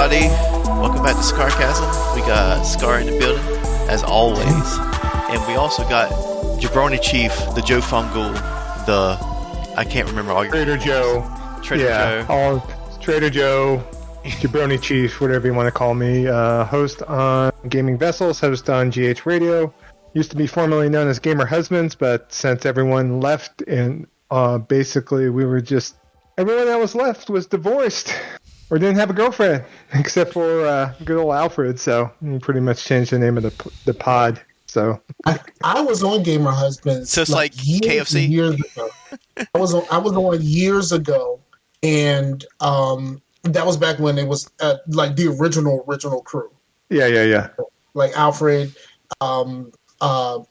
everybody. Welcome back to Scarcasm. We got Scar in the building, as always. And we also got Jabroni Chief, the Joe Fungal, I can't remember all your Trader names. Joe. Joe. Trader Joe, Jabroni Chief, whatever you want to call me. Host on Gaming Vessels, host on GH Radio. Used to be formerly known as Gamer Husbands, but since everyone left and basically everyone that was left was divorced or didn't have a girlfriend, except for good old Alfred. So we pretty much changed the name of the pod. So I was on Gamer Husbands. So it's like KFC? Years ago. I was on years ago, and that was back when it was like the original crew. Yeah. Like Alfred,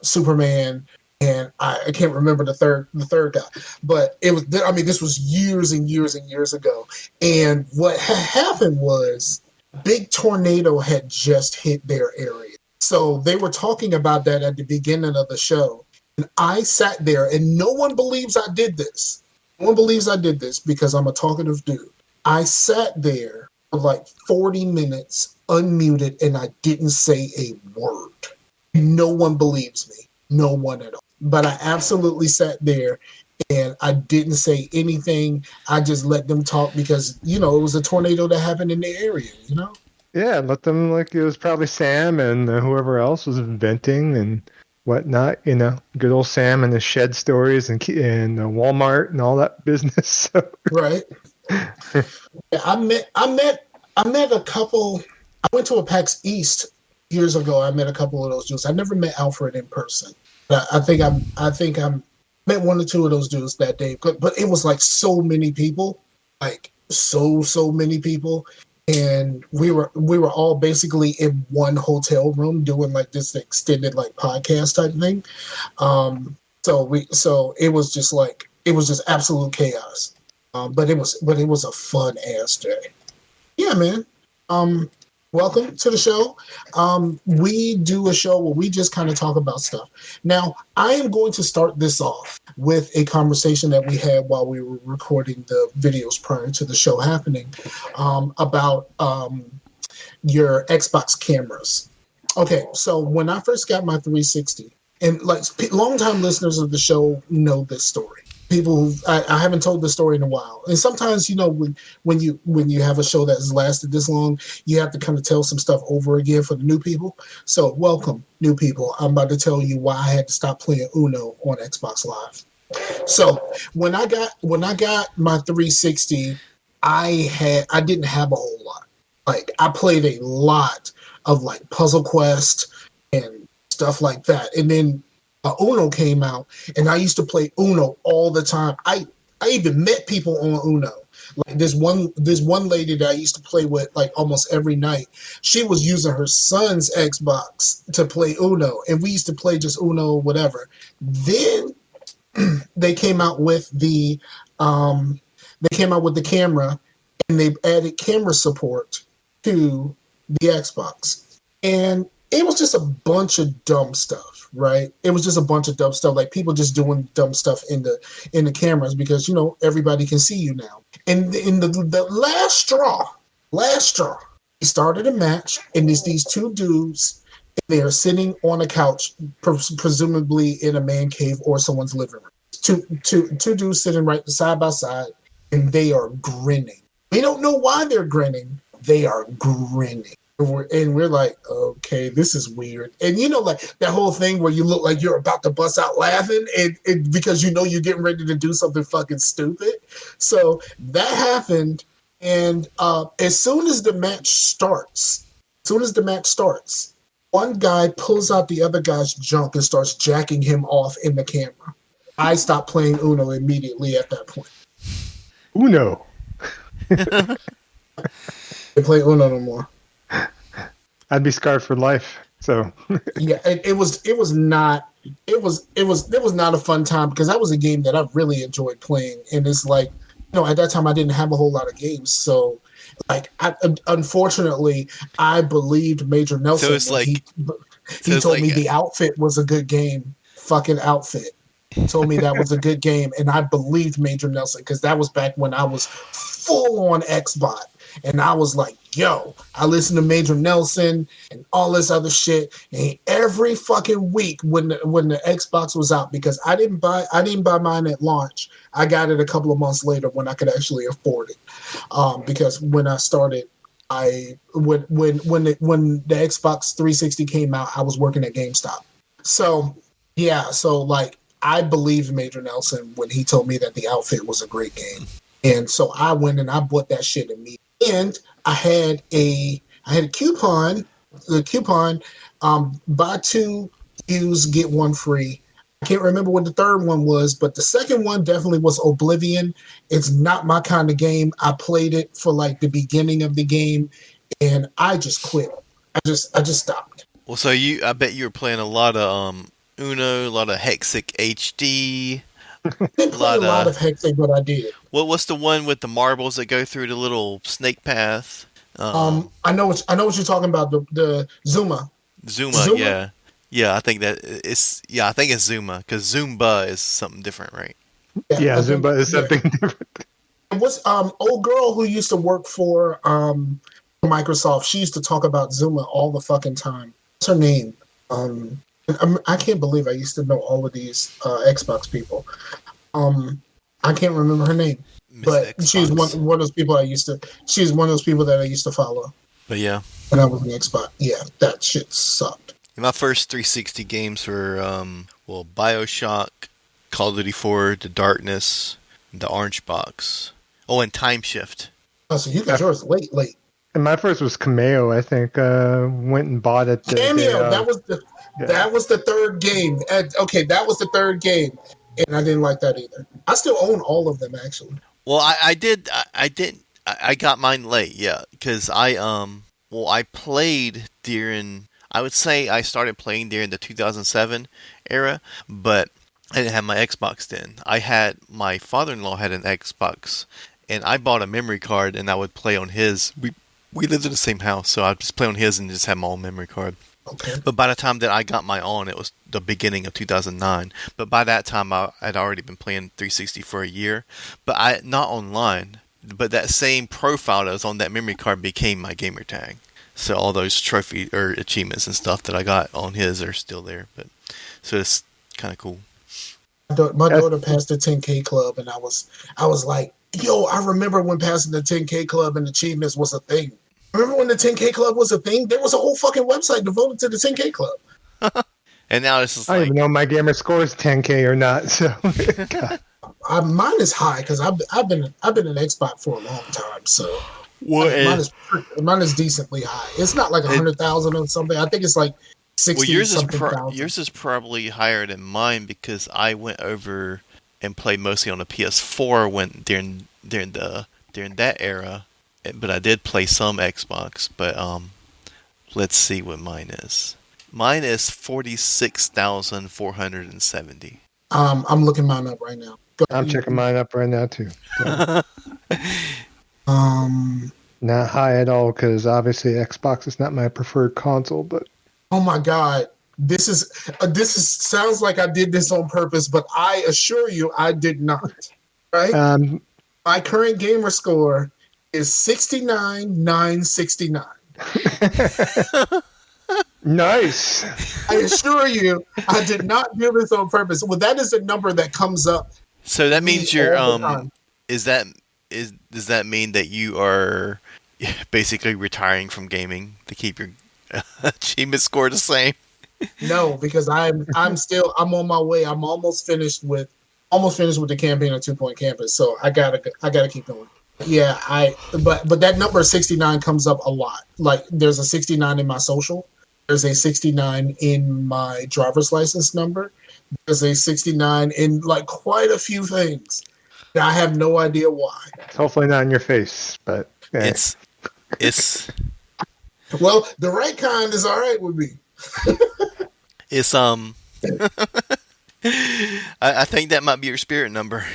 Superman, and I can't remember the third guy, but it was. I mean, this was years and years and years ago. And what had happened was, big tornado had just hit their area, so they were talking about that at the beginning of the show. And I sat there, and no one believes I did this. No one believes I did this because I'm a talkative dude. I sat there for like 40 minutes, unmuted, and I didn't say a word. No one believes me. No one at all. But I absolutely sat there and I didn't say anything. I just let them talk because, it was a tornado that happened in the area, Yeah, let them, it was probably Sam and whoever else was venting and whatnot, good old Sam and the shed stories and Walmart and all that business. So. Right. Yeah, I met a couple. I went to a PAX East years ago. I met a couple of those dudes. I never met Alfred in person. But I think I met one or two of those dudes that day. But it was like so many people, like so many people, and we were all basically in one hotel room doing like this extended like podcast type thing. So it was just absolute chaos. But it was a fun ass day. Yeah, man. Welcome to the show. We do a show where we just kind of talk about stuff. Now, I am going to start this off with a conversation that we had while we were recording the videos prior to the show happening, about your Xbox cameras. Okay, so when I first got my 360, and like longtime listeners of the show know this story. People, I haven't told the story in a while, and sometimes when you have a show that has lasted this long, you have to kind of tell some stuff over again for the new people. So welcome, new people. I'm about to tell you why I had to stop playing Uno on Xbox Live. So when I got my 360, I didn't have a whole lot. Like I played a lot of like Puzzle Quest and stuff like that, and then Uno came out, and I used to play Uno all the time. I even met people on Uno. Like this one lady that I used to play with like almost every night. She was using her son's Xbox to play Uno, and we used to play just Uno or whatever. Then they came out with the camera, and they added camera support to the Xbox, and it was just a bunch of dumb stuff, right? It was just a bunch of dumb stuff, like people just doing dumb stuff in the cameras because everybody can see you now. And in the last straw, he started a match, and there's these two dudes. They are sitting on a couch, presumably in a man cave or someone's living room. Two dudes sitting right side by side, and they are grinning. We don't know why they're grinning. They are grinning. And we're like, okay, this is weird. And like that whole thing where you look like you're about to bust out laughing and because you're getting ready to do something fucking stupid. So that happened. And as soon as the match starts, one guy pulls out the other guy's junk and starts jacking him off in the camera. I stopped playing Uno immediately at that point. Uno. I play Uno no more. I'd be scarred for life. So yeah, it was not a fun time because that was a game that I really enjoyed playing, and it's like at that time I didn't have a whole lot of games, so like unfortunately I believed Major Nelson. So it's like he told me the outfit was a good game. Fucking outfit. He told me that was a good game, and I believed Major Nelson because that was back when I was full on Xbot. And I was like, yo, I listen to Major Nelson and all this other shit. And every fucking week when the Xbox was out, because I didn't buy mine at launch. I got it a couple of months later when I could actually afford it. Because when I started, when the Xbox 360 came out, I was working at GameStop. So yeah, so like I believed Major Nelson when he told me that the Outfit was a great game. And so I went and I bought that shit immediately. And I had a coupon, buy two, use, get one free. I can't remember what the third one was, but the second one definitely was Oblivion. It's not my kind of game. I played it for like the beginning of the game and I just quit. I just stopped. Well, so I bet you were playing a lot of Uno, a lot of Hexic HD. I didn't play a lot of Hexic, but I did. What's the one with the marbles that go through the little snake path? I know what you're talking about. The Zuma. Yeah. I think it's Zuma because Zumba is something different, right? Yeah, Zumba is something different. What's old girl who used to work for Microsoft? She used to talk about Zuma all the fucking time. What's her name? I can't believe I used to know all of these Xbox people. I can't remember her name, but she's one of those people she's one of those people that I used to follow. But yeah, when I was in Xbox, yeah, that shit sucked. My first 360 games were BioShock, Call of Duty 4, The Darkness, The Orange Box. Oh, and Time Shift. Oh, so you got yours late. And my first was Cameo. I think went and bought it. Cameo. That was the third game. Okay, that was the third game, and I didn't like that either. I still own all of them actually. Well, I did. I got mine late. Yeah, because I played during. I would say I started playing during the 2007 era, but I didn't have my Xbox then. My father-in-law had an Xbox, and I bought a memory card, and I would play on his. We lived in the same house, so I'd just play on his and just have my own memory card. Okay. But by the time that I got my own, it was the beginning of 2009. But by that time, I had already been playing 360 for a year. But not online. But that same profile that was on that memory card became my gamer tag. So all those trophy or achievements and stuff that I got on his are still there. But so it's kind of cool. My daughter passed the 10K club, and I was like, yo, I remember when passing the 10K club and achievements was a thing. Remember when the 10K club was a thing? There was a whole fucking website devoted to the 10K club. And now it's just I don't even know if my gamer score is 10K or not. So mine is high because I've been an Xbox for a long time. So mine is decently high. It's not like 100,000 or something. I think it's like 60. Well, yours is probably higher than mine because I went over and played mostly on the PS4 during that era. But I did play some Xbox. But let's see what mine is. Mine is 46,470. I'm looking mine up right now. I'm checking mine up right now too. So. Not high at all because obviously Xbox is not my preferred console. But oh my god, this is sounds like I did this on purpose, but I assure you I did not. Right? My current gamer score is 69,969. Nice. I assure you, I did not do this on purpose. Well, that is a number that comes up. So that means you're does that mean that you are basically retiring from gaming to keep your achievement score the same? No, because I'm on my way. I'm almost finished with the campaign of 2 Point Campus. So I gotta keep going. Yeah, but that number 69 comes up a lot. Like there's a 69 in my social. There's a 69 in my driver's license number. There's a 69 in like quite a few things. I have no idea why. It's hopefully not in your face, but yeah. It's well, the right kind is all right with me. It's I think that might be your spirit number.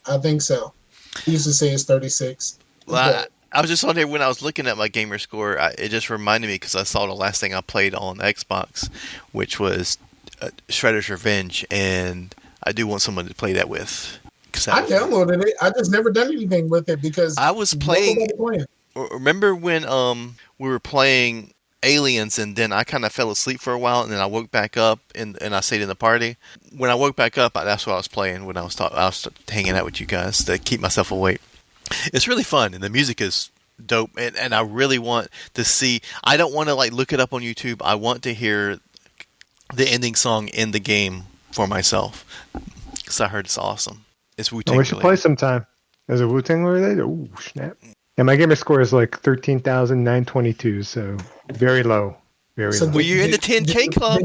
I think so. I used to say it's 36. Well, I was just on there when I was looking at my gamer score. It just reminded me because I saw the last thing I played on Xbox, which was Shredder's Revenge, and I do want someone to play that with. I downloaded it. I just never done anything with it because I was playing. remember when we were playing Aliens and then I kind of fell asleep for a while and then I woke back up and I stayed in the party. When I woke back up, that's what I was playing when I was hanging out with you guys to keep myself awake. It's really fun and the music is dope and I really want to see. I don't want to like look it up on YouTube. I want to hear the ending song in the game for myself because I heard it's awesome. It's Wu Tang We should related. play sometime. Is it Wu-Tang related? Oh, snap. Yeah, my gamer score is like 13,922, so very low. Very So low. Well, you're in the 10K club.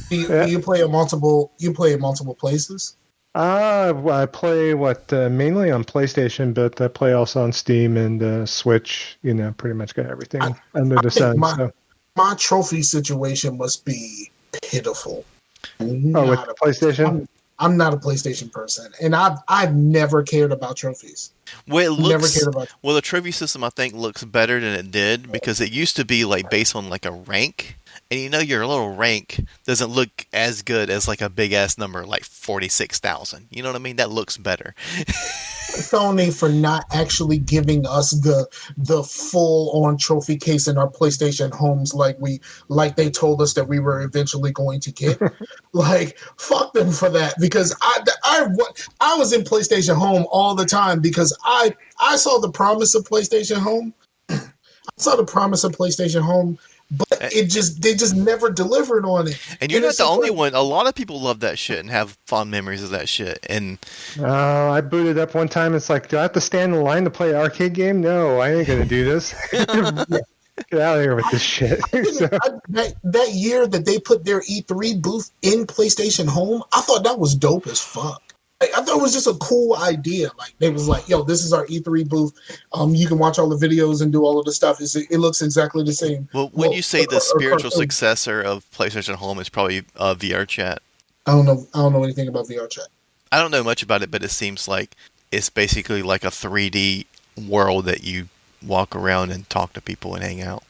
do you play a multiple? You play in multiple places? Well, I play mainly on PlayStation, but I play also on Steam and Switch. You know, pretty much got everything under the think sun. So. My trophy situation must be pitiful. Oh, with the PlayStation? I'm not a PlayStation person, and I've never cared about trophies. Well, Never cared about. Well, the trophy system I think looks better than it did because it used to be like based on like a rank, and you know your little rank doesn't look as good as like a big ass number like 46,000. You know what I mean? That looks better. Sony for not actually giving us the full on trophy case in our PlayStation homes like they told us that we were eventually going to get. Like fuck them for that because I was in PlayStation Home all the time because I saw the promise of PlayStation Home. I saw the promise of PlayStation Home, but they just never delivered on it. And you're not the only one. A lot of people love that shit and have fond memories of that shit. And I booted up one time. It's like, do I have to stand in line to play an arcade game? No, I ain't gonna do this. Get out of here with this shit. So. That year that they put their E3 booth in PlayStation Home, I thought that was dope as fuck. I thought it was just a cool idea. Like they was like, "Yo, this is our E3 booth. You can watch all the videos and do all of the stuff. It looks exactly the same." Well, when you say the spiritual successor of PlayStation Home is probably VR Chat. I don't know anything about VR Chat. I don't know much about it, but it seems like it's basically like a 3D world that you walk around and talk to people and hang out.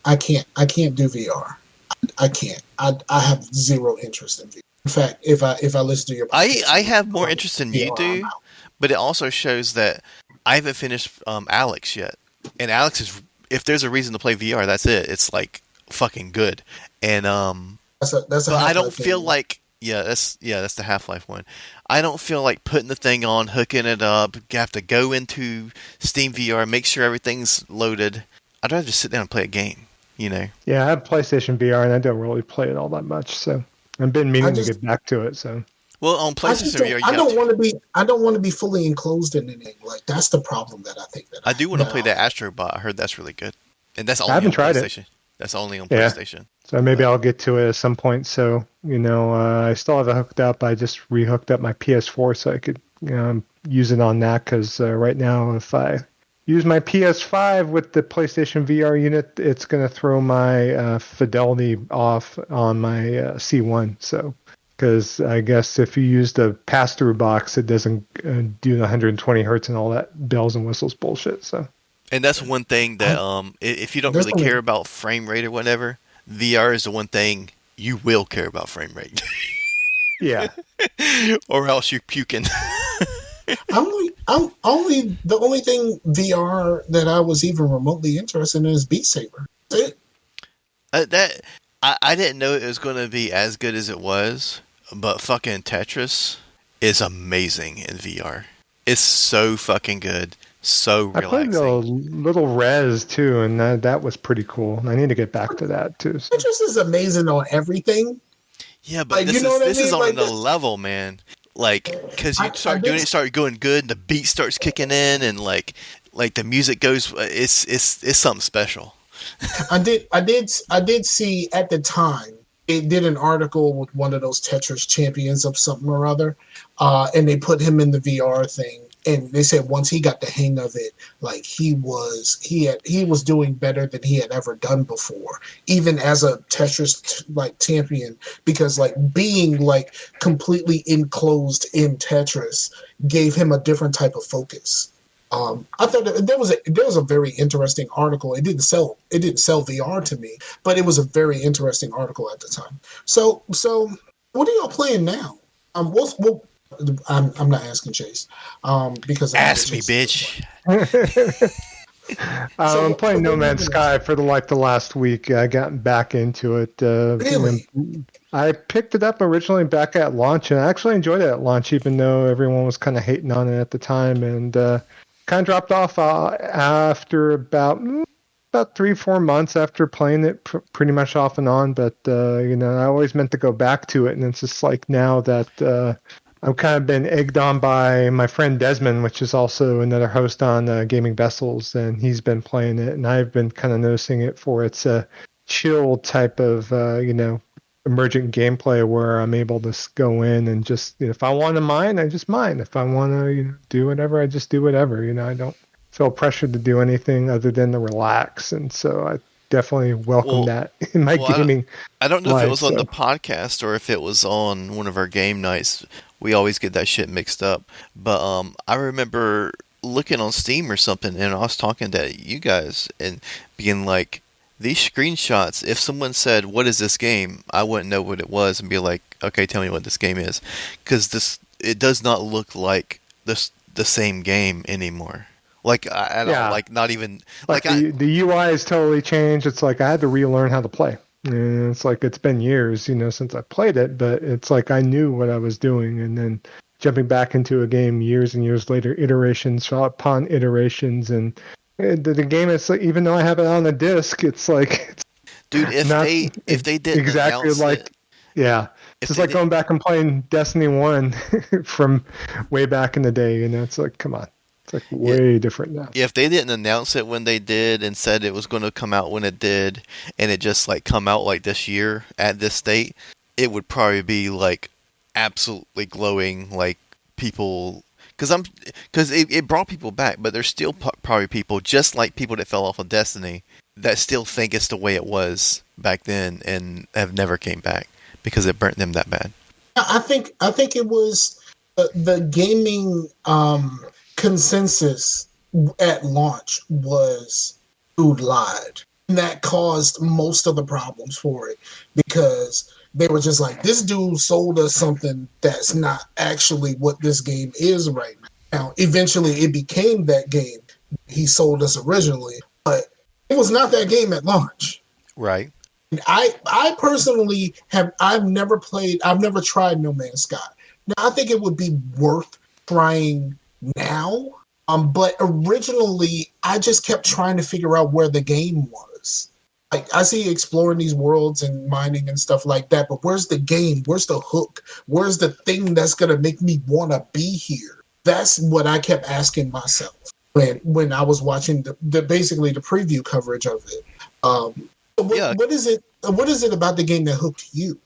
I can't do VR. I can't. I have zero interest in VR. In fact, if I listen to your podcast, I have more interest than you do, but it also shows that I haven't finished Alex yet. And Alex is, if there's a reason to play VR, that's it. It's like fucking good. And that's a but I don't feel like that's the Half-Life one. I don't feel like putting the thing on, hooking it up. You have to go into Steam VR, make sure everything's loaded. I'd rather just sit down and play a game, you know. Yeah, I have PlayStation VR and I don't really play it all that much, so I've been meaning to get back to it. So, well, on PlayStation VR, I don't want to be fully enclosed in anything. Like that's the problem that I think that I do want to play that Astrobot. I heard that's really good, and that's only I haven't on tried PlayStation. It. That's only on PlayStation. So maybe I'll get to it at some point. So I still have it hooked up. I just re-hooked up my PS4 so I could use it on that because right now if I use my PS5 with the PlayStation VR unit, it's going to throw my fidelity off on my C1. So, because I guess if you use the pass-through box, it doesn't do the 120 hertz and all that bells and whistles bullshit. So, and that's one thing that if you don't really care about frame rate or whatever, VR is the one thing you will care about frame rate. Yeah, or else you're puking. I'm only the only thing VR that I was even remotely interested in is Beat Saber. That's it. I didn't know it was going to be as good as it was, but fucking Tetris is amazing in VR. It's so fucking good, so relaxing. I played a little Res too, and that was pretty cool. I need to get back to that too. So. Tetris is amazing on everything. Yeah, but this is on another level, man. Like, because you start doing it, start going good, and the beat starts kicking in, and like the music goes. It's something special. I did see at the time it did an article with one of those Tetris champions of something or other, and they put him in the VR thing, and they said once he got the hang of it, like he was doing better than he had ever done before, even as a Tetris like champion, because like being like completely enclosed in Tetris gave him a different type of focus. I thought there was a very interesting article. It didn't sell VR to me, but it was a very interesting article at the time. So what are y'all playing now? I'm not asking Chase. Because ask me, bitch. So I'm what? So playing No what Man's happened is Sky for the last week. I got back into it. really. I picked it up originally back at launch, and I actually enjoyed it at launch, even though everyone was kind of hating on it at the time, and kind of dropped off after about 3 4 months after playing it, pretty much off and on. But I always meant to go back to it, and it's just like now that. I've kind of been egged on by my friend Desmond, which is also another host on Gaming Vessels, and he's been playing it, and I've been kind of noticing it for its chill type of, emergent gameplay where I'm able to go in and just, if I want to mine, I just mine. If I want to, do whatever, I just do whatever. I don't feel pressured to do anything other than to relax, and so I definitely welcome Well, that in my well, gaming I don't know if it life. was on the So podcast or if it was on one of our game nights. We always get that shit mixed up. But I remember looking on Steam or something, and I was talking to you guys and being like, these screenshots. If someone said, "What is this game?" I wouldn't know what it was and be like, "Okay, tell me what this game is," because this it does not look like the same game anymore. Like at all. yeah, Like not even like like I the UI is totally changed. It's like I had to relearn how to play. And it's like it's been years, since I played it, but it's like I knew what I was doing, and then jumping back into a game years and years later, iterations upon iterations, and the game is like, even though I have it on the disc, it's like it's dude, not if they didn't exactly announce like it, yeah. It's if just they like did going back and playing Destiny 1 from way back in the day, It's like, come on. It's like yeah, way different now. if they didn't announce it when they did and said it was going to come out when it did, and it just like come out like this year at this date, it would probably be like absolutely glowing, like people. Because it brought people back, but there's still probably people just like people that fell off of Destiny that still think it's the way it was back then and have never came back because it burnt them that bad. I think it was the gaming consensus at launch was dude lied. And that caused most of the problems for it because they were just like, this dude sold us something that's not actually what this game is right now. Now, eventually it became that game he sold us originally, but it was not that game at launch. Right. I personally I've never tried No Man's Sky. Now I think it would be worth trying now. But originally I just kept trying to figure out where the game was. Like I see exploring these worlds and mining and stuff like that, but where's the game? Where's the hook? Where's the thing that's gonna make me wanna be here? That's what I kept asking myself when I was watching the basically the preview coverage of it. Yeah. What is it? What is it about the game that hooked you?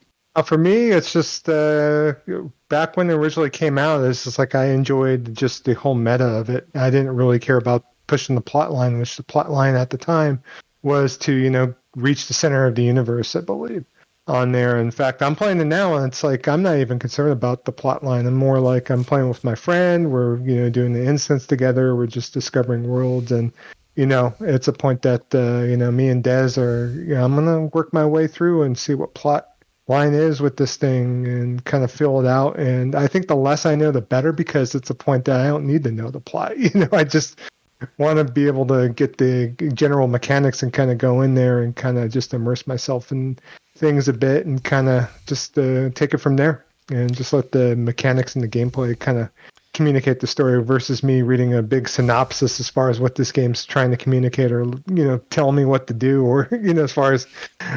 For me, it's just back when it originally came out, it's just like I enjoyed just the whole meta of it. I didn't really care about pushing the plot line, which the plot line at the time was to, reach the center of the universe, I believe, on there. In fact, I'm playing it now, and it's like I'm not even concerned about the plot line. I'm more like I'm playing with my friend. We're, doing the instance together. We're just discovering worlds, and it's a point that me and Des are. I'm gonna work my way through and see what plot line is with this thing and kind of fill it out. And I think the less I know, the better, because it's a point that I don't need to know the plot. I just want to be able to get the general mechanics and kind of go in there and kind of just immerse myself in things a bit and kind of just take it from there and just let the mechanics and the gameplay kind of communicate the story versus me reading a big synopsis as far as what this game's trying to communicate or tell me what to do or as far as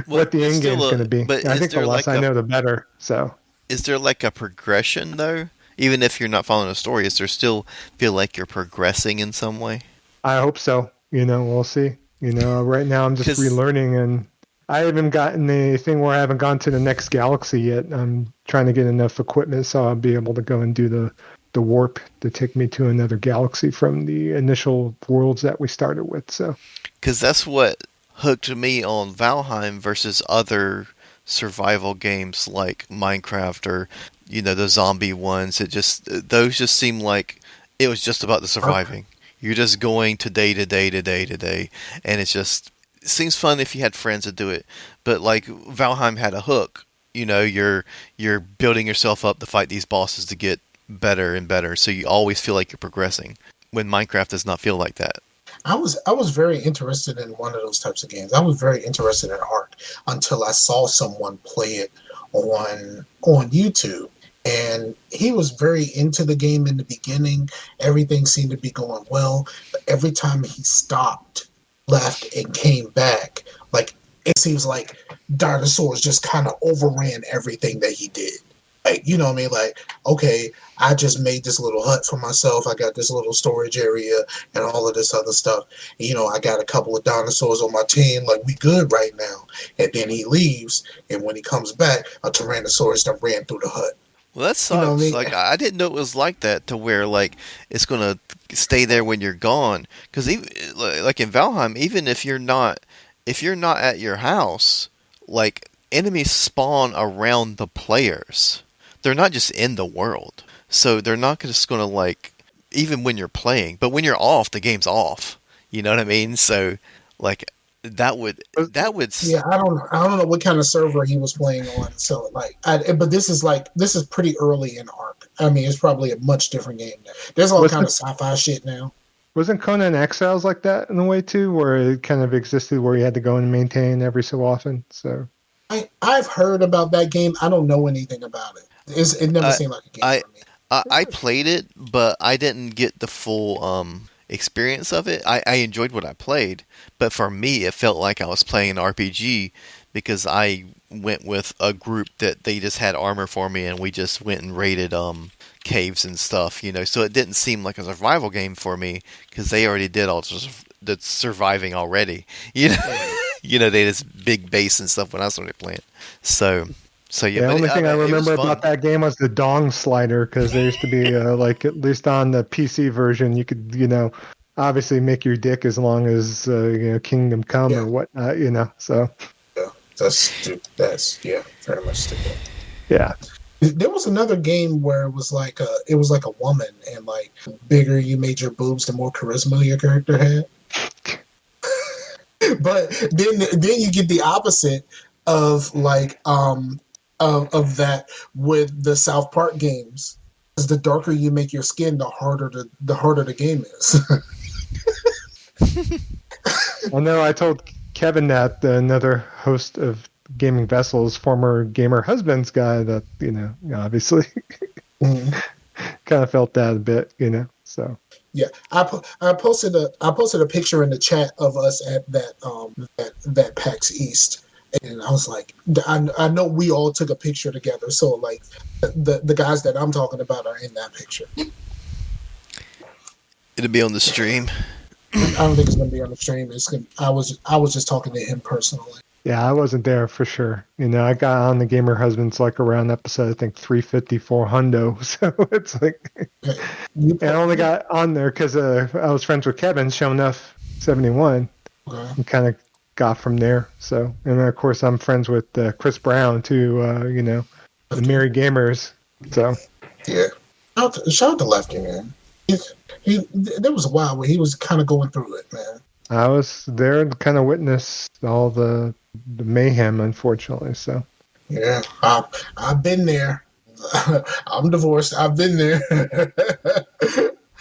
Well, what the it's end still game's a. going to be. But I is think the there less like I a know, the better. So is there like a progression though? Even if you're not following a story, is there still feel like you're progressing in some way? I hope so. We'll see. Right now I'm just Because relearning, and I haven't gotten the thing where I haven't gone to the next galaxy yet. I'm trying to get enough equipment so I'll be able to go and do the warp to take me to another galaxy from the initial worlds that we started with. So that's what hooked me on Valheim versus other survival games like Minecraft or the zombie ones. It just those just seem like it was just about the surviving. You're just going to day to day to day to day, and it seems fun if you had friends to do it. But like Valheim had a hook. You're building yourself up to fight these bosses to get better and better, so you always feel like you're progressing. When Minecraft does not feel like that. I was very interested in one of those types of games. I was very interested in Ark until I saw someone play it on YouTube. And he was very into the game in the beginning. Everything seemed to be going well. But every time he stopped, left, and came back, like it seems like dinosaurs just kind of overran everything that he did. Like, you know what I mean? Like, okay, I just made this little hut for myself. I got this little storage area and all of this other stuff. You know, I got a couple of dinosaurs on my team. Like, we good right now. And then he leaves, and when he comes back, a Tyrannosaurus done ran through the hut. Well, that You know what I sucks. mean? Like I didn't know it was like that to where like it's gonna stay there when you're gone. Because even like in Valheim, even if you're not at your house, like enemies spawn around the players. They're not just in the world, so they're not just gonna like even when you're playing. But when you're off, the game's off. You know what I mean? So like that would Yeah, I don't know what kind of server he was playing on. So but this is pretty early in Ark. I mean, it's probably a much different game now. There's all kind of Wasn't sci-fi shit now. wasn't Conan Exiles like that in a way too, where it kind of existed where you had to go and maintain every so often? So I've heard about that game. I don't know anything about it. It never I seemed like a game I for me. I played it, but I didn't get the full experience of it. I enjoyed what I played, but for me, it felt like I was playing an RPG because I went with a group that they just had armor for me, and we just went and raided caves and stuff. So it didn't seem like a survival game for me because they already did all the surviving already. They just big base and stuff when I started playing. So. So yeah, the but only thing I it was remember fun. about that game was the dong slider, because there used to be like at least on the PC version, you could obviously make your dick as long as Kingdom Come Yeah, or whatnot. So yeah, that's very much stupid. yeah, There was another game where it was like a woman, and like the bigger you made your boobs, the more charisma your character had. But then you get the opposite of of that with the South Park games. Because the darker you make your skin, the harder the game is. I know. I told Kevin that another host of Gaming Vessels, former gamer husband's guy, that obviously Mhm. kind of felt that a bit, So Yeah, I posted a picture in the chat of us at that PAX East, and I was like, I know we all took a picture together, so like the guys that I'm talking about are in that picture. It'll be on the stream. I don't think it's gonna be on the stream. I was just talking to him personally. yeah, I wasn't there for sure. I got on the gamer husband's like around episode I think 354 hundo, so it's like. Okay. You And I only got on there because I was friends with Kevin, show enough 71, okay. and kind of got from there. So, and then of course I'm friends with Chris Brown too. The Merry Gamers. So, Yeah. Shout out to Lefty, man. There was a while where he was kind of going through it, man. I was there to kind of witness all the mayhem, unfortunately. So, Yeah, I've been there. I'm divorced. I've been there.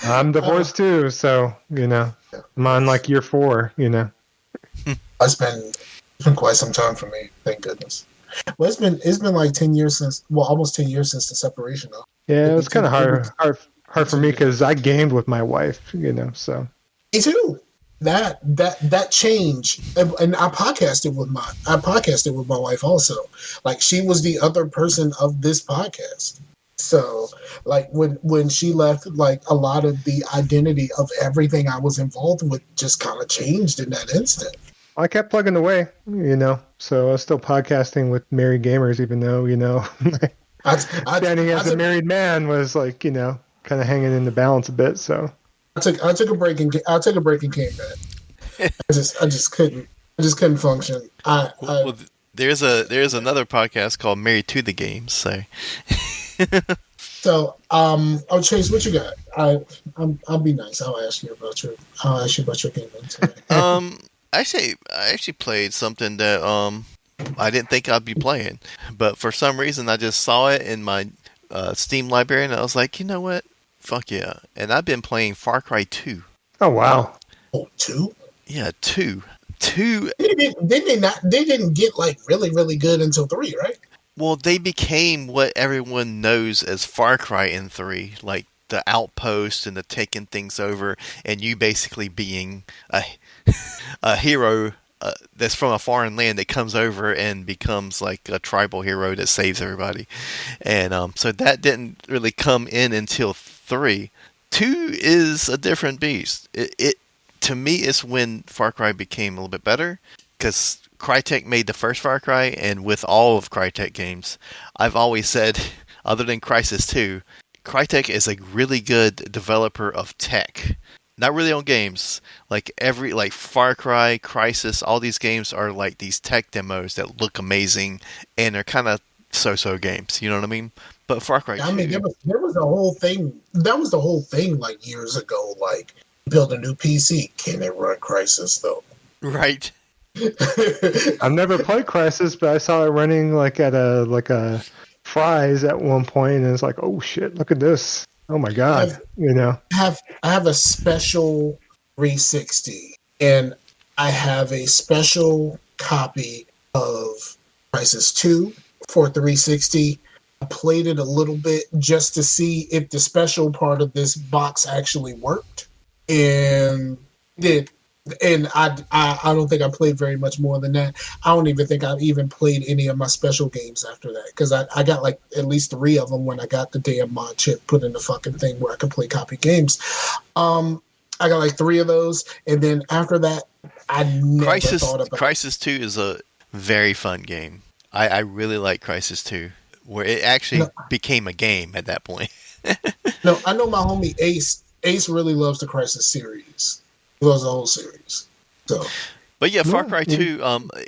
I'm Uh, divorced too. So, I'm on like year 4. it's been quite some time for me. Thank goodness. Well, it's been like 10 years almost 10 years since the separation. Though. Yeah, it It'd be was kind 10, of it'd be hard for 10 me years. because I gamed with my wife. So. Me too. That change, and I podcasted with my wife also. Like she was the other person of this podcast. So like when she left, like a lot of the identity of everything I was involved with just kind of changed in that instant. I kept plugging away, so I was still podcasting with married gamers, even though, I I, standing I as a took married man was like, kind of hanging in the balance a bit. So, I took a break and came back. I just couldn't function. Well, there's another podcast called Married to the Games. So, Oh Chase, what you got? I'll be nice. I'll ask you about your game today. um, I actually played something that I didn't think I'd be playing, but for some reason I just saw it in my Steam library and I was like, you know what? Fuck yeah! And I've been playing Far Cry 2. oh wow, Oh, two? Yeah, two. Two. Didn't they not? They didn't get like really, really good until three, right? Well, they became what everyone knows as Far Cry in 3, like the outpost and the taking things over, and you basically being a hero that's from a foreign land that comes over and becomes like a tribal hero that saves everybody. And so that didn't really come in until 3. 2 is a different beast. It to me is when Far Cry became a little bit better because Crytek made the first Far Cry, and with all of Crytek games, I've always said, other than Crysis 2, Crytek is a really good developer of tech. Not really on games. Like Far Cry, Crysis, all these games are like these tech demos that look amazing, and they're kind of so-so games. You know what I mean? But Far Cry I mean, 2, there was a whole thing. That was the whole thing like years ago. Like build a new PC. Can it run Crisis though? right? I've never played Crisis, but I saw it running like at a Fry's at one point, and it's like, oh shit, look at this. Oh my I have god, you know. I have a special 360, and I have a special copy of Crisis 2 for 360. I played it a little bit just to see if the special part of this box actually worked, and did. And I don't think I played very much more than that. I don't even think I've even played any of my special games after that because I got like at least 3 of them when I got the damn mod chip put in the fucking thing where I could play copy games. I got like 3 of those, and then after that, I never thought about. Crisis 2 is a very fun game. I really like Crisis 2, where it actually No, became a game at that point. no, I know my homie Ace. Ace really loves the Crisis series. He loves the whole series. So But yeah, Far Yeah, Cry 2,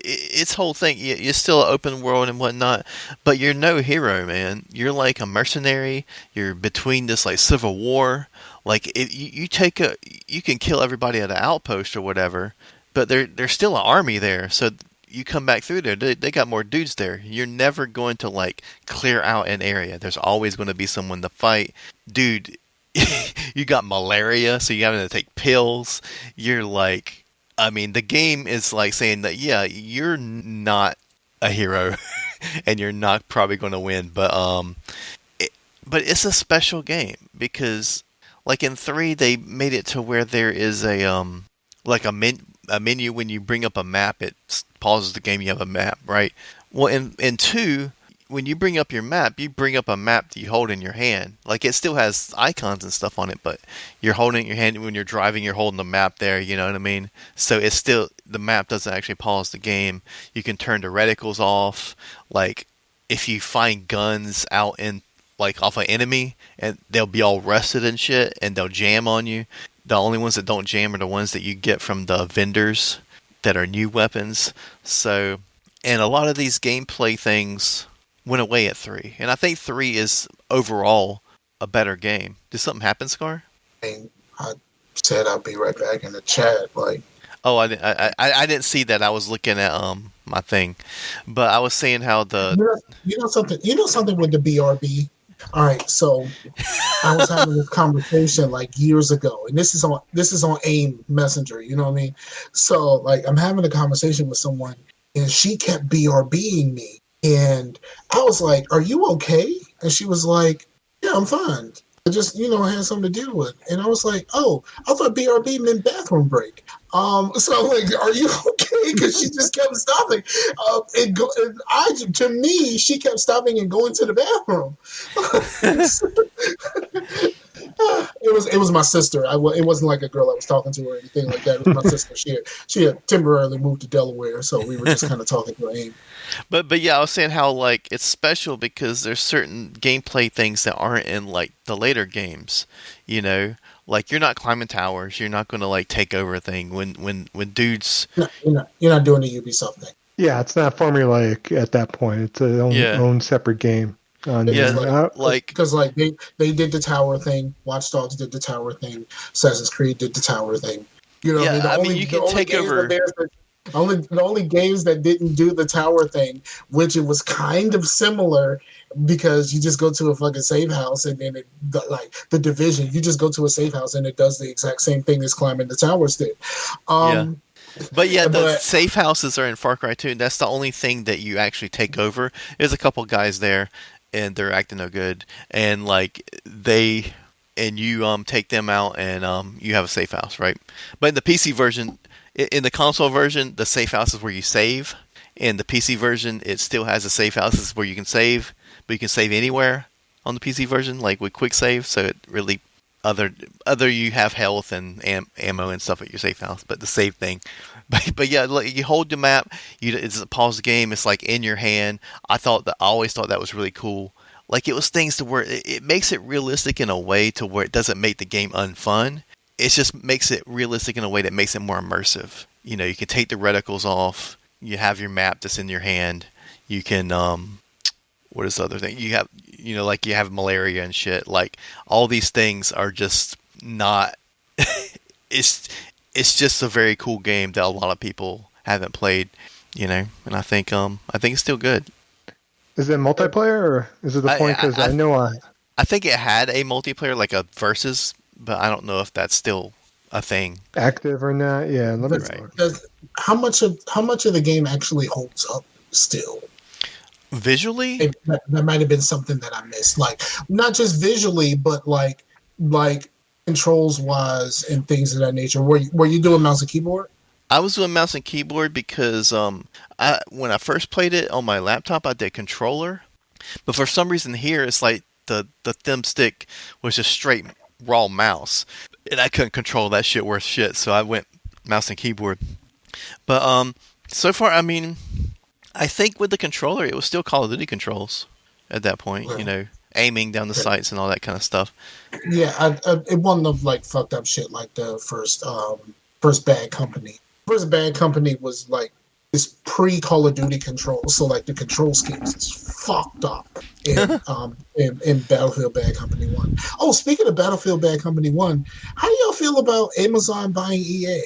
its whole thing, you're still an open world and whatnot, but you're no hero, man. You're like a mercenary. You're between this like civil war. Like you can kill everybody at an outpost or whatever, but there's still an army there. So you come back through there, they got more dudes there. You're never going to like clear out an area. There's always going to be someone to fight, dude. You got malaria, so you having to take pills. You're like, I mean, the game is like saying that, yeah, you're not a hero, and you're not probably going to win, it, but it's a special game because, like in 3, they made it to where there is like a menu when you bring up a map, it pauses the game. You have a map, right? Well, in 2, when you bring up your map, you bring up a map that you hold in your hand. Like it still has icons and stuff on it, but you're holding it in your hand when you're driving. You're holding the map there. You know what I mean? So it's still the map doesn't actually pause the game. You can turn the reticles off. Like if you find guns out in like off an enemy, and they'll be all rusted and shit, and they'll jam on you. The only ones that don't jam are the ones that you get from the vendors that are new weapons. So, and a lot of these gameplay things went away at 3. And I think 3 is overall a better game. Did something happen, Scar? and I said I'll be right back in the chat. Like Oh, I didn't see that. I was looking at my thing, but I was saying how the you know something with the BRB. All right, so I was having this conversation like years ago, and this is on AIM Messenger. You know what I mean? So like I'm having a conversation with someone, and she kept BRBing me, and I was like, "Are you okay?" And she was like, "Yeah, I'm fine. I just I had something to deal with." And I was like, "Oh, I thought BRB meant bathroom break." So I'm like, "Are you okay?" Because she just kept stopping. To me, she kept stopping and going to the bathroom. It was my sister. It wasn't like a girl I was talking to or anything like that. It was my sister. She had temporarily moved to Delaware, so we were just kind of talking to AIM. but yeah, I was saying how like it's special because there's certain gameplay things that aren't in like the later games. You know, like you're not climbing towers. You're not going to like take over a thing when dudes. No, you're not doing the Ubisoft thing. Yeah, it's not formulaic at that point. It's a Yeah. own separate game. Yeah, like Because like they did the tower thing, Watch Dogs did the tower thing, Assassin's Creed did the tower thing. You know what I mean? yeah, I mean you can take over. The only games that didn't do the tower thing, which it was kind of similar, because you just go to a fucking safe house and then like the Division, you just go to a safe house and it does the exact same thing as climbing the towers did. Yeah. Um, But yeah, the but safe houses are in Far Cry 2, and that's the only thing that you actually take over. There's a couple guys there, and they're acting no good, and you take them out, and you have a safe house, right? But in the PC version, in the console version, the safe house is where you save. In the PC version, it still has a safe houses where you can save, but you can save anywhere on the PC version, like with quick save. So it really other you have health and ammo and stuff at your safe house, but the save thing. But yeah, like, you hold the map, it's pause the game. It's like in your hand. I always thought that was really cool. Like, it was things to where it makes it realistic in a way to where it doesn't make the game unfun. It just makes it realistic in a way that makes it more immersive. You can take the reticles off. You have your map that's in your hand. You can what is the other thing? You have like you have malaria and shit. Like, all these things are just not. It's just a very cool game that a lot of people haven't played. And I think it's still good. Is it multiplayer or is it the point? Because I know I think it had a multiplayer, like a versus, but I don't know if that's still a thing. active or not. Yeah, let me Right. how much of the game actually holds up still? Visually, That might have been something that I missed. Like, not just visually, but like controls wise and things of that nature. Were you doing mouse and keyboard? I was doing mouse and keyboard because when I first played it on my laptop, I did controller. But for some reason here, it's like the thumbstick was just straight raw mouse, and I couldn't control that shit worth shit. So I went mouse and keyboard. But so far, I mean, I think with the controller, it was still Call of Duty controls at that point. Yeah. Aiming down the sights and all that kind of stuff. Yeah, it wasn't of like fucked up shit like the first Bad Company. First Bad Company was like this pre Call of Duty control, so like the control schemes is fucked up in Battlefield Bad Company 1. Oh, speaking of Battlefield Bad Company 1, how do y'all feel about Amazon buying EA?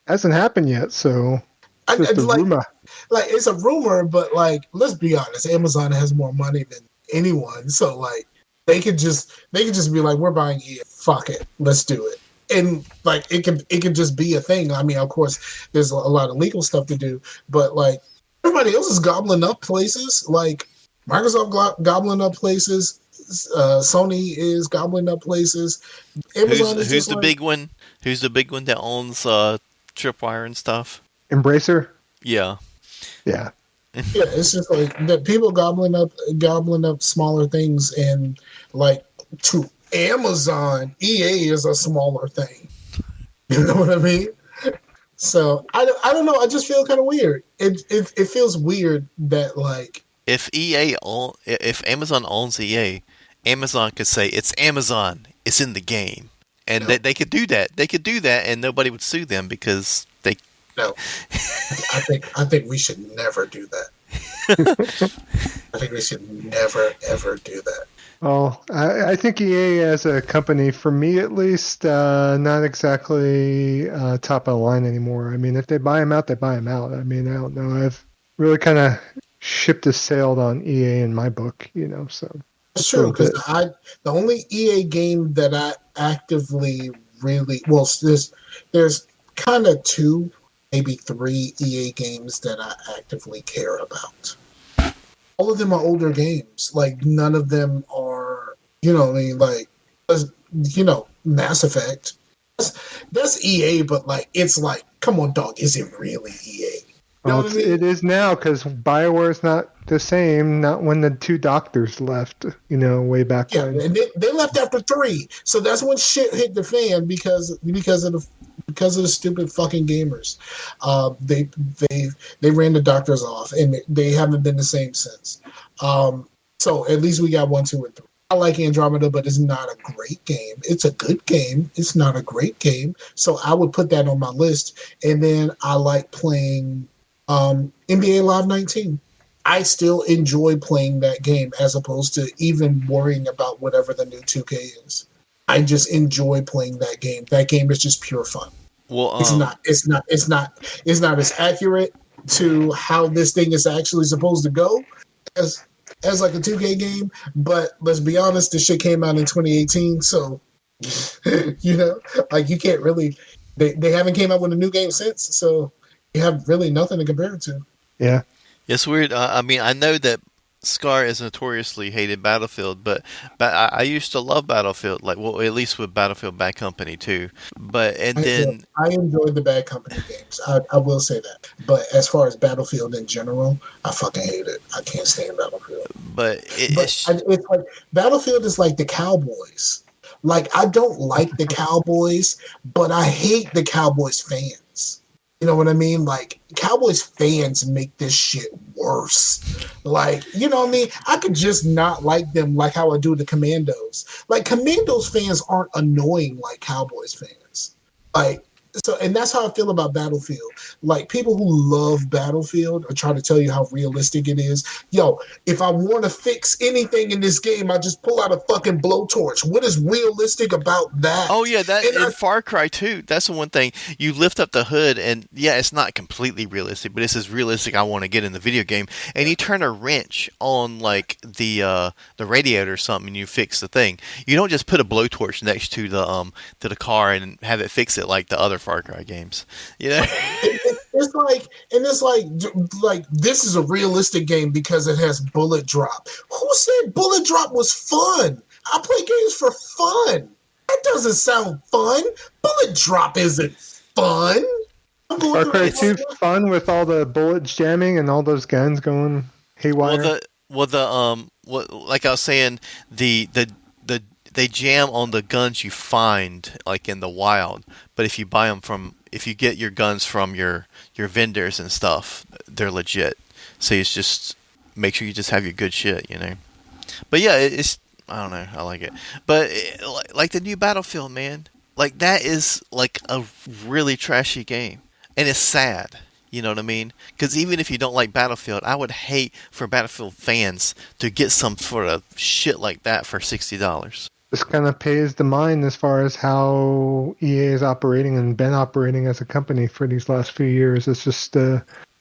hasn't happened yet, so just a rumor. Like, it's a rumor, but like, let's be honest, Amazon has more money than anyone, so like they could just be like, we're buying EA, fuck it, let's do it. And like it can just be a thing. I mean, of course, there's a lot of legal stuff to do, but like everybody else is gobbling up places. Like Microsoft gobbling up places, Sony is gobbling up places. Amazon Who's the big one? Who's the big one that owns Tripwire and stuff? Embracer? Yeah. Yeah. Yeah, it's just like that people gobbling up smaller things, and like to Amazon, EA is a smaller thing. You know what I mean? So I don't know. I just feel kind of weird. It feels weird that like if Amazon owns EA, Amazon could say it's Amazon, it's in the game, and No. they could do that. They could do that, and nobody would sue them because they. no. I think we should never do that. I think we should never ever do that. Well, I think EA as a company, for me at least, not exactly top of the line anymore. I mean, if they buy them out, they buy them out. I mean, I don't know. I've really kind of shipped a sailed on EA in my book, so. It's true, because the only EA game that I actively really there's kind of 2, maybe 3 EA games that I actively care about. All of them are older games. Like, none of them are, like, Mass Effect. That's EA, but like, it's like, come on, dog, is it really EA? You know what I mean? It is now, because BioWare's not the same, not when the 2 doctors left, way back Yeah, when. and they left after 3, so that's when shit hit the fan because of the stupid fucking gamers. They ran the doctors off, and they haven't been the same since. So at least we got 1, 2, and 3. I like Andromeda, but it's not a great game. It's a good game. It's not a great game. So I would put that on my list. And then I like playing NBA Live 19. I still enjoy playing that game as opposed to even worrying about whatever the new 2K is. I just enjoy playing that game. That game is just pure fun. Well, It's not as accurate to how this thing is actually supposed to go as as like a 2K game. But let's be honest, this shit came out in 2018, so you know, like you can't really. They haven't came out with a new game since, so you have really nothing to compare it to. Yeah. It's weird. I mean, I know that Scar is notoriously hated Battlefield, but I used to love Battlefield. Like, well, at least with Battlefield Bad Company too. But and then I enjoyed the Bad Company games. I will say that. But as far as Battlefield in general, I fucking hate it. I can't stand Battlefield. but It's like Battlefield is like the Cowboys. Like I don't like the Cowboys, but I hate the Cowboys fans. You know what I mean? Like Cowboys fans make this shit worse. Like, you know what I mean? I could just not like them like how I do the Commandos. Like Commandos fans aren't annoying like Cowboys fans. Like so, and that's how I feel about Battlefield. Like people who love Battlefield are trying to tell you how realistic it is. Yo, if I want to fix anything in this game, I just pull out a fucking blowtorch. What is realistic about that? oh yeah, that And in Far Cry 2, that's the one thing. You lift up the hood, and yeah, it's not completely realistic, but it's as realistic I want to get in the video game. And you turn a wrench on like the radiator or something, and you fix the thing. You don't just put a blowtorch next to the car and have it fix it like the other Far Cry games. You know, it's like this is a realistic game because it has bullet drop. Who said bullet drop was fun? I play games for fun. That doesn't sound fun. Bullet drop isn't fun. I'm Far going Cry through 2 fun with all the bullets jamming and all those guns going haywire. like I was saying, they jam on the guns you find like in the wild, but if you get your guns from your vendors and stuff, they're legit. So it's just make sure you just have your good shit, you know. But yeah, it's I don't know, I like it. But like the new Battlefield, man, like that is like a really trashy game, and it's sad. You know what I mean? Because even if you don't like Battlefield, I would hate for Battlefield fans to get some sort of shit like that for $60. This kind of pays the mind as far as how EA is operating and been operating as a company for these last few years. It's just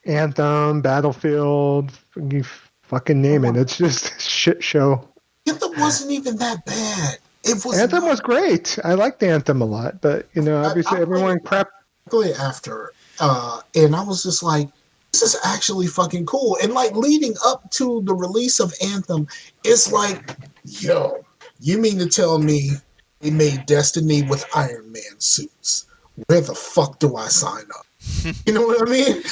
Anthem, Battlefield, you fucking name it. It's just a shit show. Anthem wasn't even that bad. It was Anthem was great. I liked Anthem a lot, but you know, obviously everyone crap. Play after, and I was just like, this is actually fucking cool. And like leading up to the release of Anthem, it's like, yo. You mean to tell me they made Destiny with Iron Man suits? Where the fuck do I sign up? You know what I mean?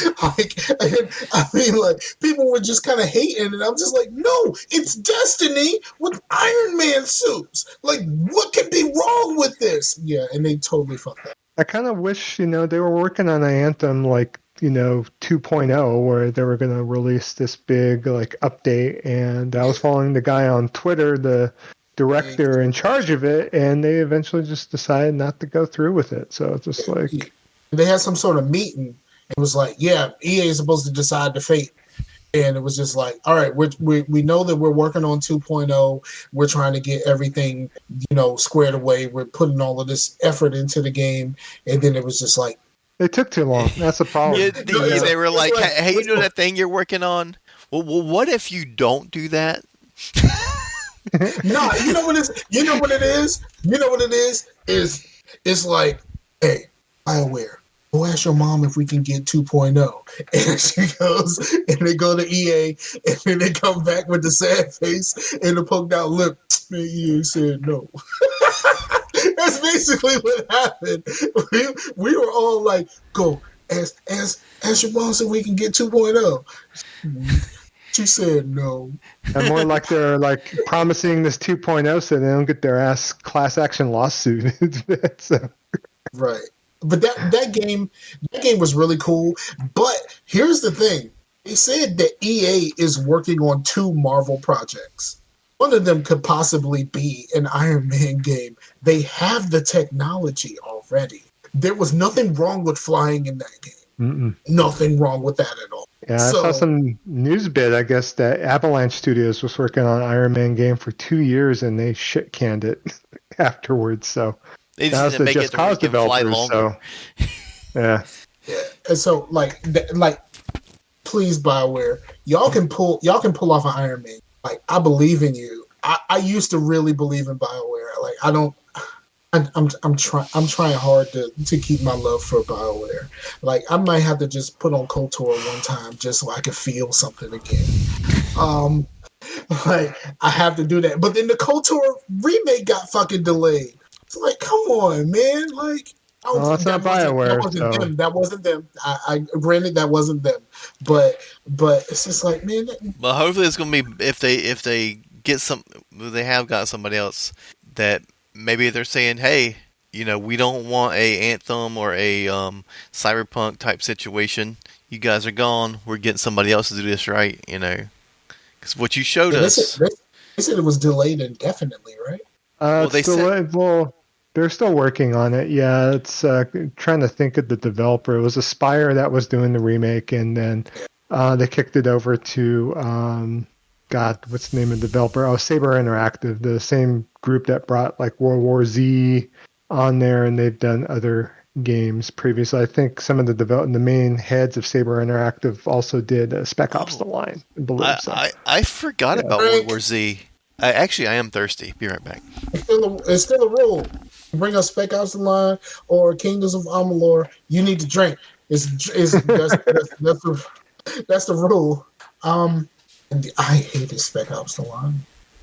Like people were just kind of hating, and I'm just like, no, it's Destiny with Iron Man suits. Like, what could be wrong with this? Yeah, and they totally fucked that. I kind of wish, you know, they were working on an Anthem like, you know, 2.0, where they were going to release this big like update, and I was following the guy on Twitter, the director in charge of it, and they eventually just decided not to go through with it. So it's just like they had some sort of meeting. It was like, yeah, EA is supposed to decide the fate, and it was just like, all right, we know that we're working on 2.0. We're trying to get everything, you know, squared away. We're putting all of this effort into the game, and then it was just like it took too long. That's the problem. They were like, hey, you know that thing you're working on? Well, what if you don't do that? No, you know what it is? It's like, hey, BioWare, go ask your mom if we can get 2.0. And she goes, and they go to EA, and then they come back with the sad face and the poked out lip. Man, EA said no. That's basically what happened. We were all like, go, ask your mom so we can get 2.0. She said no. And more like they're like promising this 2.0 so they don't get their ass class action lawsuit. So. Right. But that game was really cool. But here's the thing. They said that EA is working on 2 Marvel projects. One of them could possibly be an Iron Man game. They have the technology already. There was nothing wrong with flying in that game. Mm-mm. Nothing wrong with that at all. Yeah, I saw some news bit, I guess, that Avalanche Studios was working on an Iron Man game for 2 years, and they shit canned it afterwards. So they just need to make it so we can fly longer. So, yeah. And so, like, please, BioWare, y'all can pull off an Iron Man. like I believe in you. I used to really believe in BioWare. Like I don't. I'm trying hard to keep my love for BioWare. Like I might have to just put on KOTOR one time just so I can feel something again. Um, like I have to do that. But then the KOTOR remake got fucking delayed. It's like, come on, man. Like Well, it's not that BioWare, wasn't so them. That wasn't them. I granted that wasn't them. But it's just like, man, But hopefully it's gonna be if they get some, they have got somebody else that maybe they're saying, hey, we don't want a Anthem or a Cyberpunk type situation. You guys are gone. We're getting somebody else to do this right. Because what you showed yeah, us. they said it was delayed indefinitely, right? Well, it's they said. delayed. Well, they're still working on it. Yeah, it's trying to think of the developer. It was Aspire that was doing the remake, and then they kicked it over to God, what's the name of the developer? Oh, Saber Interactive, the same group that brought like World War Z on there, and they've done other games previously. I think some of the main heads of Saber Interactive also did Spec Ops: The Oh, Line, I believe. I So I, I forgot yeah, about World War Frank, Z. I am thirsty. Be right back. it's still a rule. Bring us Spec Ops the Line or Kingdoms of Amalur, you need to drink. It's that's the rule. And I hated Spec Ops the Line.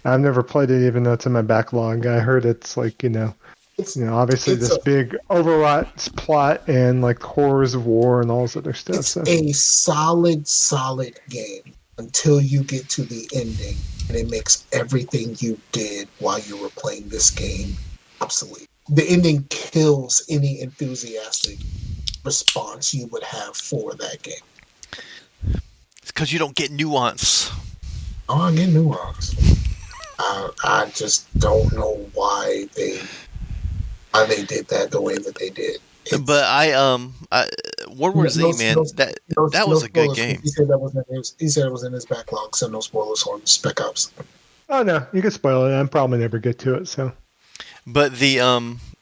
I've never played it, even though it's in my backlog. I heard it's like It's obviously it's a this big overwrought plot and like horrors of war and all this other stuff. it's So a solid game until you get to the ending, and it makes everything you did while you were playing this game obsolete. The ending kills any enthusiastic response you would have for that game. It's because you don't get nuance. Oh, I get nuance. I just don't know why they did that the way that they did. But World War Z, man, that was a good spoilers. game. He said that was in his. He said it was in his backlog, so no spoilers on Spec Ops. oh no, you can spoil it. I'll probably never get to it. So But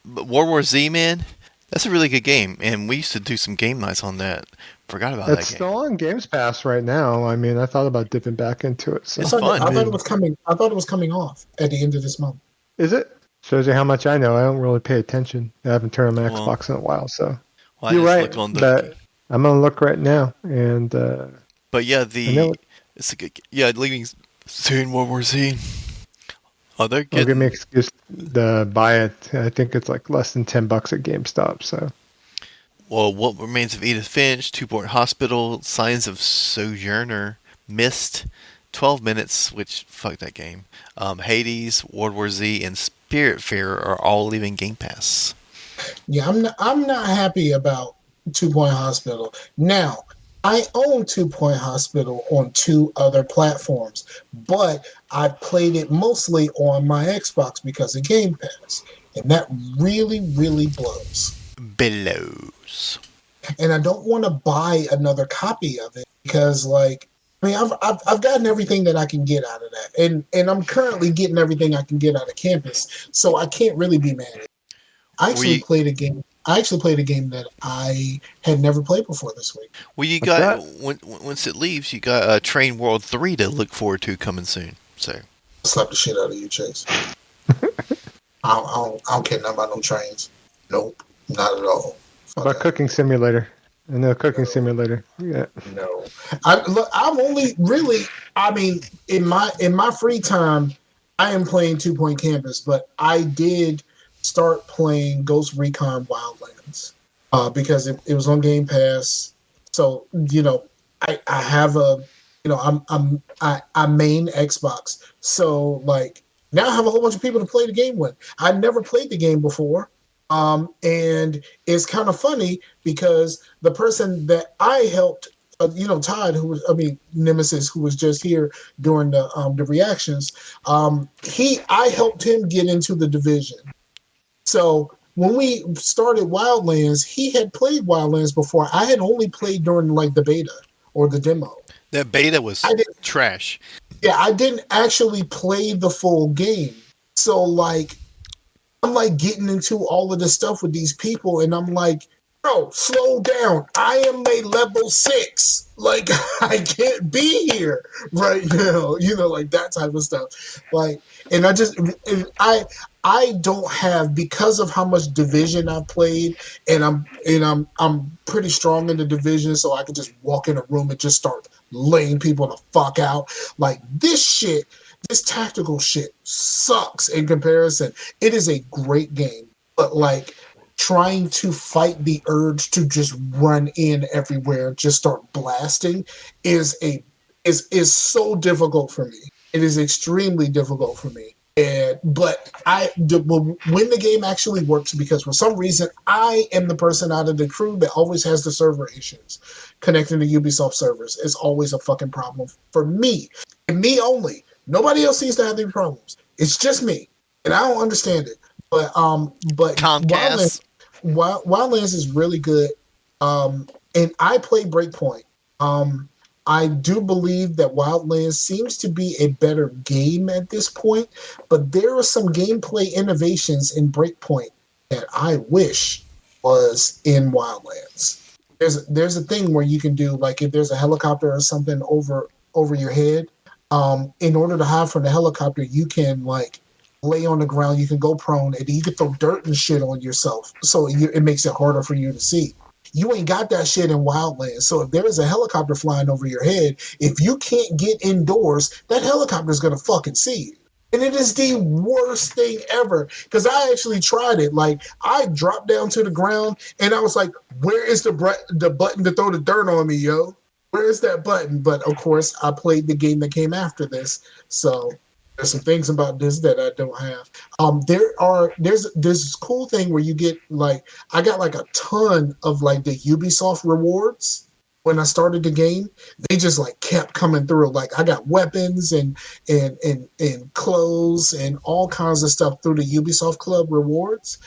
but World War Z, man, that's a really good game, and we used to do some game nights on that. Forgot about it's that game. still on Games Pass right now. I mean, I thought about dipping back into it. So It's fun. I thought it was coming. I thought it was coming off at the end of this month. is it? Shows you how much I know. I don't really pay attention. I haven't turned on my Well, Xbox in a while, so I you're just right. look on But I'm gonna look right now, and But yeah, I know it's a good. Yeah, leaving soon. World War Z. Oh, they're I'll give me getting. excuse to buy it. I think it's like less than $10 at GameStop. So Well, What Remains of Edith Finch, Two Point Hospital, Signs of Sojourner, Mist, 12 Minutes, which, fuck that game, Hades, World War Z, and Spiritfarer are all leaving Game Pass. Yeah, I'm not happy about 2 Point Hospital. Now, I own 2 Point Hospital on 2 other platforms, but I played it mostly on my Xbox because of Game Pass, and that really blows. Billows. And I don't want to buy another copy of it because, like, I mean, I've gotten everything that I can get out of that, and I'm currently getting everything I can get out of Campus, so I can't really be mad at it. I Were actually you, played a game. I actually played a game that I had never played before this week. well, you what's got, that? once it leaves, you got Train World 3 to look forward to coming soon. So, I'll slap the shit out of you, Chase. I don't care nothing about no trains. Nope, not at all. Fuck about that. Cooking Simulator. I know Cooking Simulator. Yeah. No, I'm only really. I mean, in my free time, I am playing 2 Point Campus, but I did start playing Ghost Recon Wildlands because it was on Game Pass. So I have a I main Xbox. So like now I have a whole bunch of people to play the game with. I never played the game before. And it's kind of funny because the person that I helped, Todd, Nemesis, who was just here during the reactions, I helped him get into the division. So when we started Wildlands, he had played Wildlands before. I had only played during like the beta or the demo. that beta was I did, trash. yeah, I didn't actually play the full game. So like I'm like getting into all of this stuff with these people, and I'm like, bro, slow down. I am a level 6. Like, I can't be here right now. Like that type of stuff. Like, and I don't have, because of how much division I played, and I'm pretty strong in the division, so I can just walk in a room and just start laying people the fuck out. Like this tactical shit sucks in comparison. It is a great game, but like trying to fight the urge to just run in everywhere, just start blasting, is so difficult for me. It is extremely difficult for me. But when the game actually works, because for some reason I am the person out of the crew that always has the server issues. Connecting to Ubisoft servers is always a fucking problem for me, and me only. Nobody else seems to have any problems. It's just me, and I don't understand it. But Comcast. Wildlands is really good. And I play Breakpoint. I do believe that Wildlands seems to be a better game at this point, but there are some gameplay innovations in Breakpoint that I wish was in Wildlands. There's a thing where you can do, like, if there's a helicopter or something over your head, in order to hide from the helicopter, you can like lay on the ground, you can go prone, and you can throw dirt and shit on yourself, so it makes it harder for you to see. You ain't got that shit in Wildlands. So if there is a helicopter flying over your head, if you can't get indoors, that helicopter is going to fucking see you. And it is the worst thing ever. Because I actually tried it. Like, I dropped down to the ground, and I was like, where is the button to throw the dirt on me, yo? Where is that button? But, of course, I played the game that came after this. So there's some things about this that I don't have. There's this cool thing where you get, like, I got like a ton of like the Ubisoft rewards when I started the game. They just like kept coming through. Like, I got weapons and clothes and all kinds of stuff through the Ubisoft Club rewards.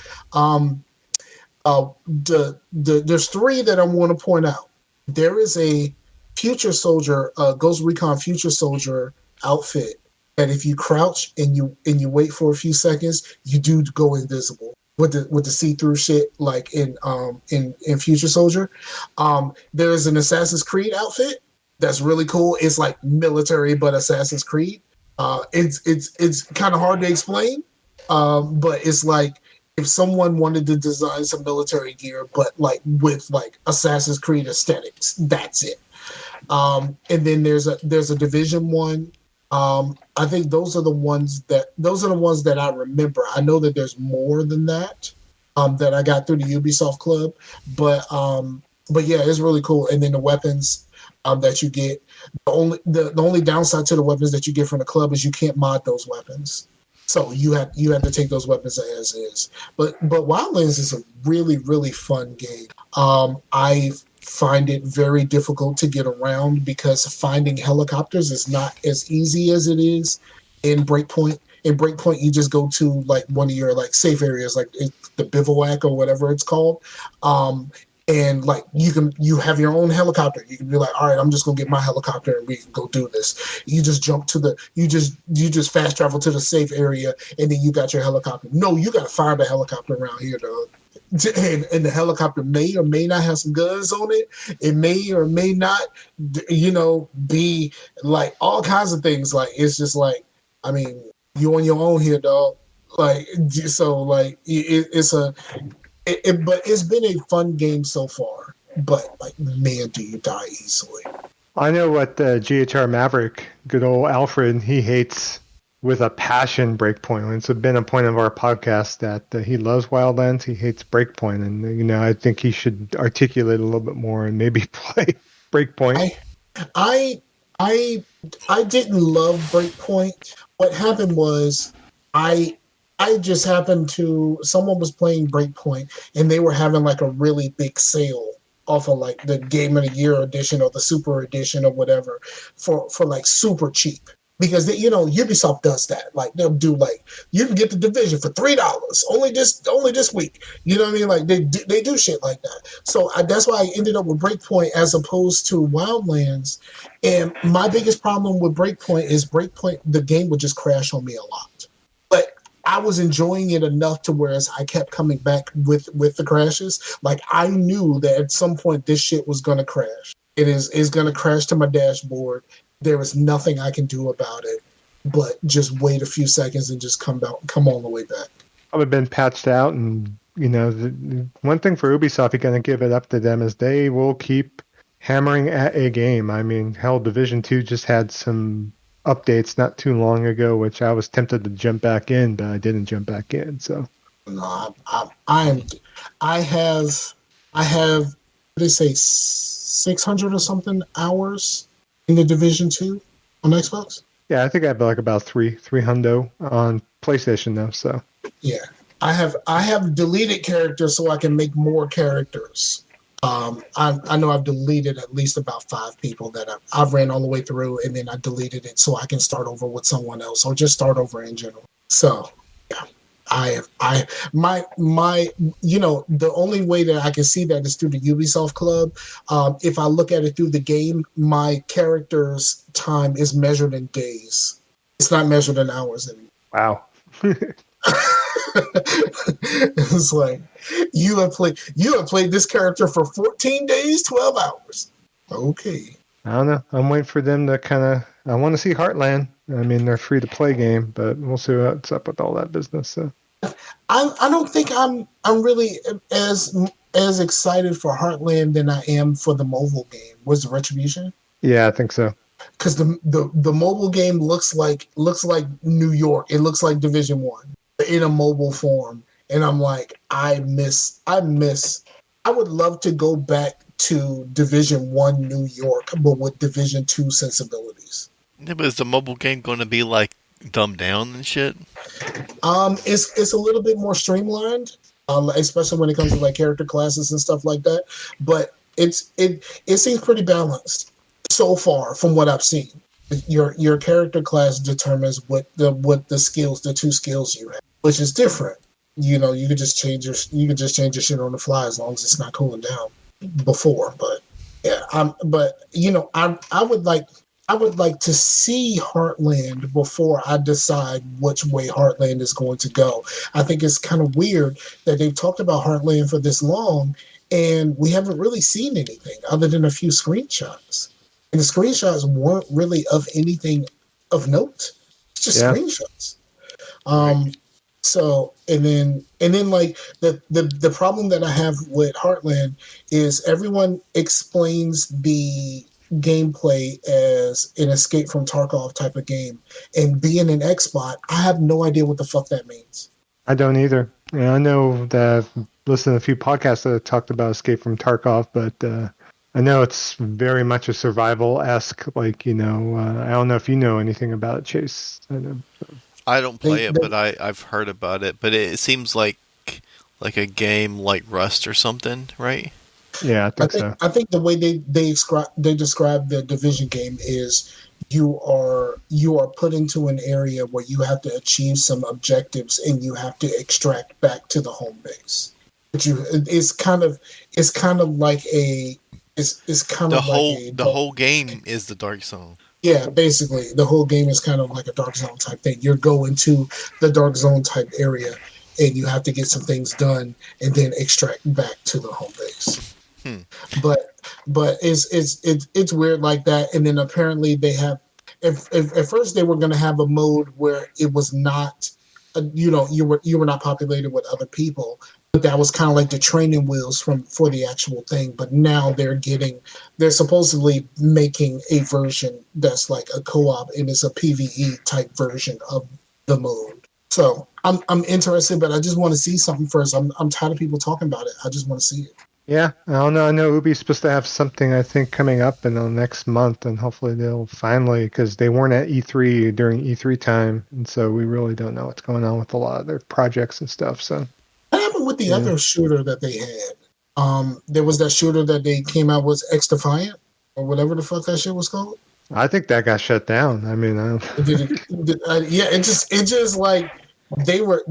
There's 3 that I want to point out. There is a Future Soldier, Ghost Recon Future Soldier outfit that if you crouch and you wait for a few seconds, you do go invisible with the see-through shit, like in Future Soldier. There's an Assassin's Creed outfit that's really cool. It's like military but Assassin's Creed. It's kind of hard to explain, but it's like if someone wanted to design some military gear, but like with like Assassin's Creed aesthetics, that's it. And then there's a Division one. I think those are the ones that I remember. I know that there's more than that that I got through the Ubisoft Club, but yeah, it's really cool. And then the weapons that you get, the only downside to the weapons that you get from the club is you can't mod those weapons. So you have to take those weapons as is. But Wildlands is a really, really fun game. I find it very difficult to get around because finding helicopters is not as easy as it is in Breakpoint. In Breakpoint, you just go to like one of your like safe areas, like the bivouac or whatever it's called. And like you have your own helicopter. You can be like, all right, I'm just gonna get my helicopter and we can go do this. You just jump to you just fast travel to the safe area and then you got your helicopter. No, you gotta find a helicopter around here, dog. And the helicopter may or may not have some guns on it. It may or may not, be like all kinds of things. Like, it's just like, I mean, you on your own here, dog. Like, so like but it's been a fun game so far. But like, man, do you die easily? I know what GHR Maverick, good old Alfred, he hates with a passion Breakpoint. It's been a point of our podcast that he loves Wildlands, he hates Breakpoint, and I think he should articulate a little bit more and maybe play Breakpoint. I didn't love Breakpoint. What happened was I just happened to, someone was playing Breakpoint and they were having like a really big sale off of like the Game of the Year edition or the Super edition or whatever for like super cheap. Because Ubisoft does that. Like, they'll do like, you can get the Division for $3 only this week. You know what I mean? Like, they do shit like that. So that's why I ended up with Breakpoint as opposed to Wildlands. And my biggest problem with Breakpoint is the game would just crash on me a lot. But I was enjoying it enough to whereas I kept coming back with the crashes. Like I knew that at some point this shit was gonna crash. It is gonna crash to my dashboard. There is nothing I can do about it, but just wait a few seconds and just come all the way back. Probably been patched out, and the one thing for Ubisoft, you're going to give it up to them, is they will keep hammering at a game. I mean, hell, Division 2 just had some updates not too long ago, which I was tempted to jump back in, but I didn't jump back in. So no, I have what they say 600 or something hours in the Division 2 on Xbox. yeah, I think I have like about three hundo on PlayStation though. So yeah, I have deleted characters so I can make more characters. I know I've deleted at least about 5 people that I've ran all the way through, and then I deleted it so I can start over with someone else or just start over in general. So yeah, my the only way that I can see that is through the Ubisoft Club. If I look at it through the game, my character's time is measured in days. It's not measured in hours anymore. wow. It's like you have played this character for 14 days, 12 hours. Okay. I don't know. I'm waiting for them to kind of. I want to see Heartland. I mean, they're free to play game, but we'll see what's up with all that business. So. I don't think I'm really as excited for Heartland than I am for the mobile game. Was the Retribution? Yeah, I think so. Because the mobile game looks like New York. It looks like Division 1 in a mobile form, and I'm like, I would love to go back to Division 1 New York, but with Division 2 sensibilities. Yeah, but is the mobile game going to be like dumbed down and shit? It's a little bit more streamlined, especially when it comes to like character classes and stuff like that. But it seems pretty balanced so far from what I've seen. Your character class determines what the skills, the 2 skills you have, which is different. You could just change your shit on the fly as long as it's not cooling down before. But yeah, I would like to see Heartland before I decide which way Heartland is going to go. I think it's kind of weird that they've talked about Heartland for this long and we haven't really seen anything other than a few screenshots. And the screenshots weren't really of anything of note. It's just screenshots. So and then like the problem that I have with Heartland is everyone explains the gameplay as an Escape from Tarkov type of game, and being an Xbot, I have no idea what the fuck that means. I don't either. And I know that I've listened to a few podcasts that have talked about Escape from Tarkov, but I know it's very much a survival-esque, like, I don't know if you know anything about it, Chase. I don't play it, but I've heard about it. But it seems like a game like Rust or something, right? Yeah, I think so. I think the way they describe the Division game is you are put into an area where you have to achieve some objectives and you have to extract back to the home base. But it's kind of like the whole game is the Dark Zone. Yeah, basically the whole game is kind of like a Dark Zone type thing. You're going to the Dark Zone type area and you have to get some things done and then extract back to the home base. But it's weird like that. And then apparently they have at first they were going to have a mode where it was not you were not populated with other people, but that was kind of like the training wheels for the actual thing. But now they're supposedly making a version that's like a co-op and it's a PvE type version of the mode. So I'm interested, but I just want to see something first. I'm tired of people talking about it. I just want to see it. Yeah, I don't know. I know Ubi's supposed to have something, I think, coming up in the next month, and hopefully they'll finally, because they weren't at E3 during E3 time, and so we really don't know what's going on with a lot of their projects and stuff. So what happened with the other shooter that they had? There was that shooter that they came out with, X Defiant, or whatever the fuck that shit was called. I think that got shut down. I mean, it just like they were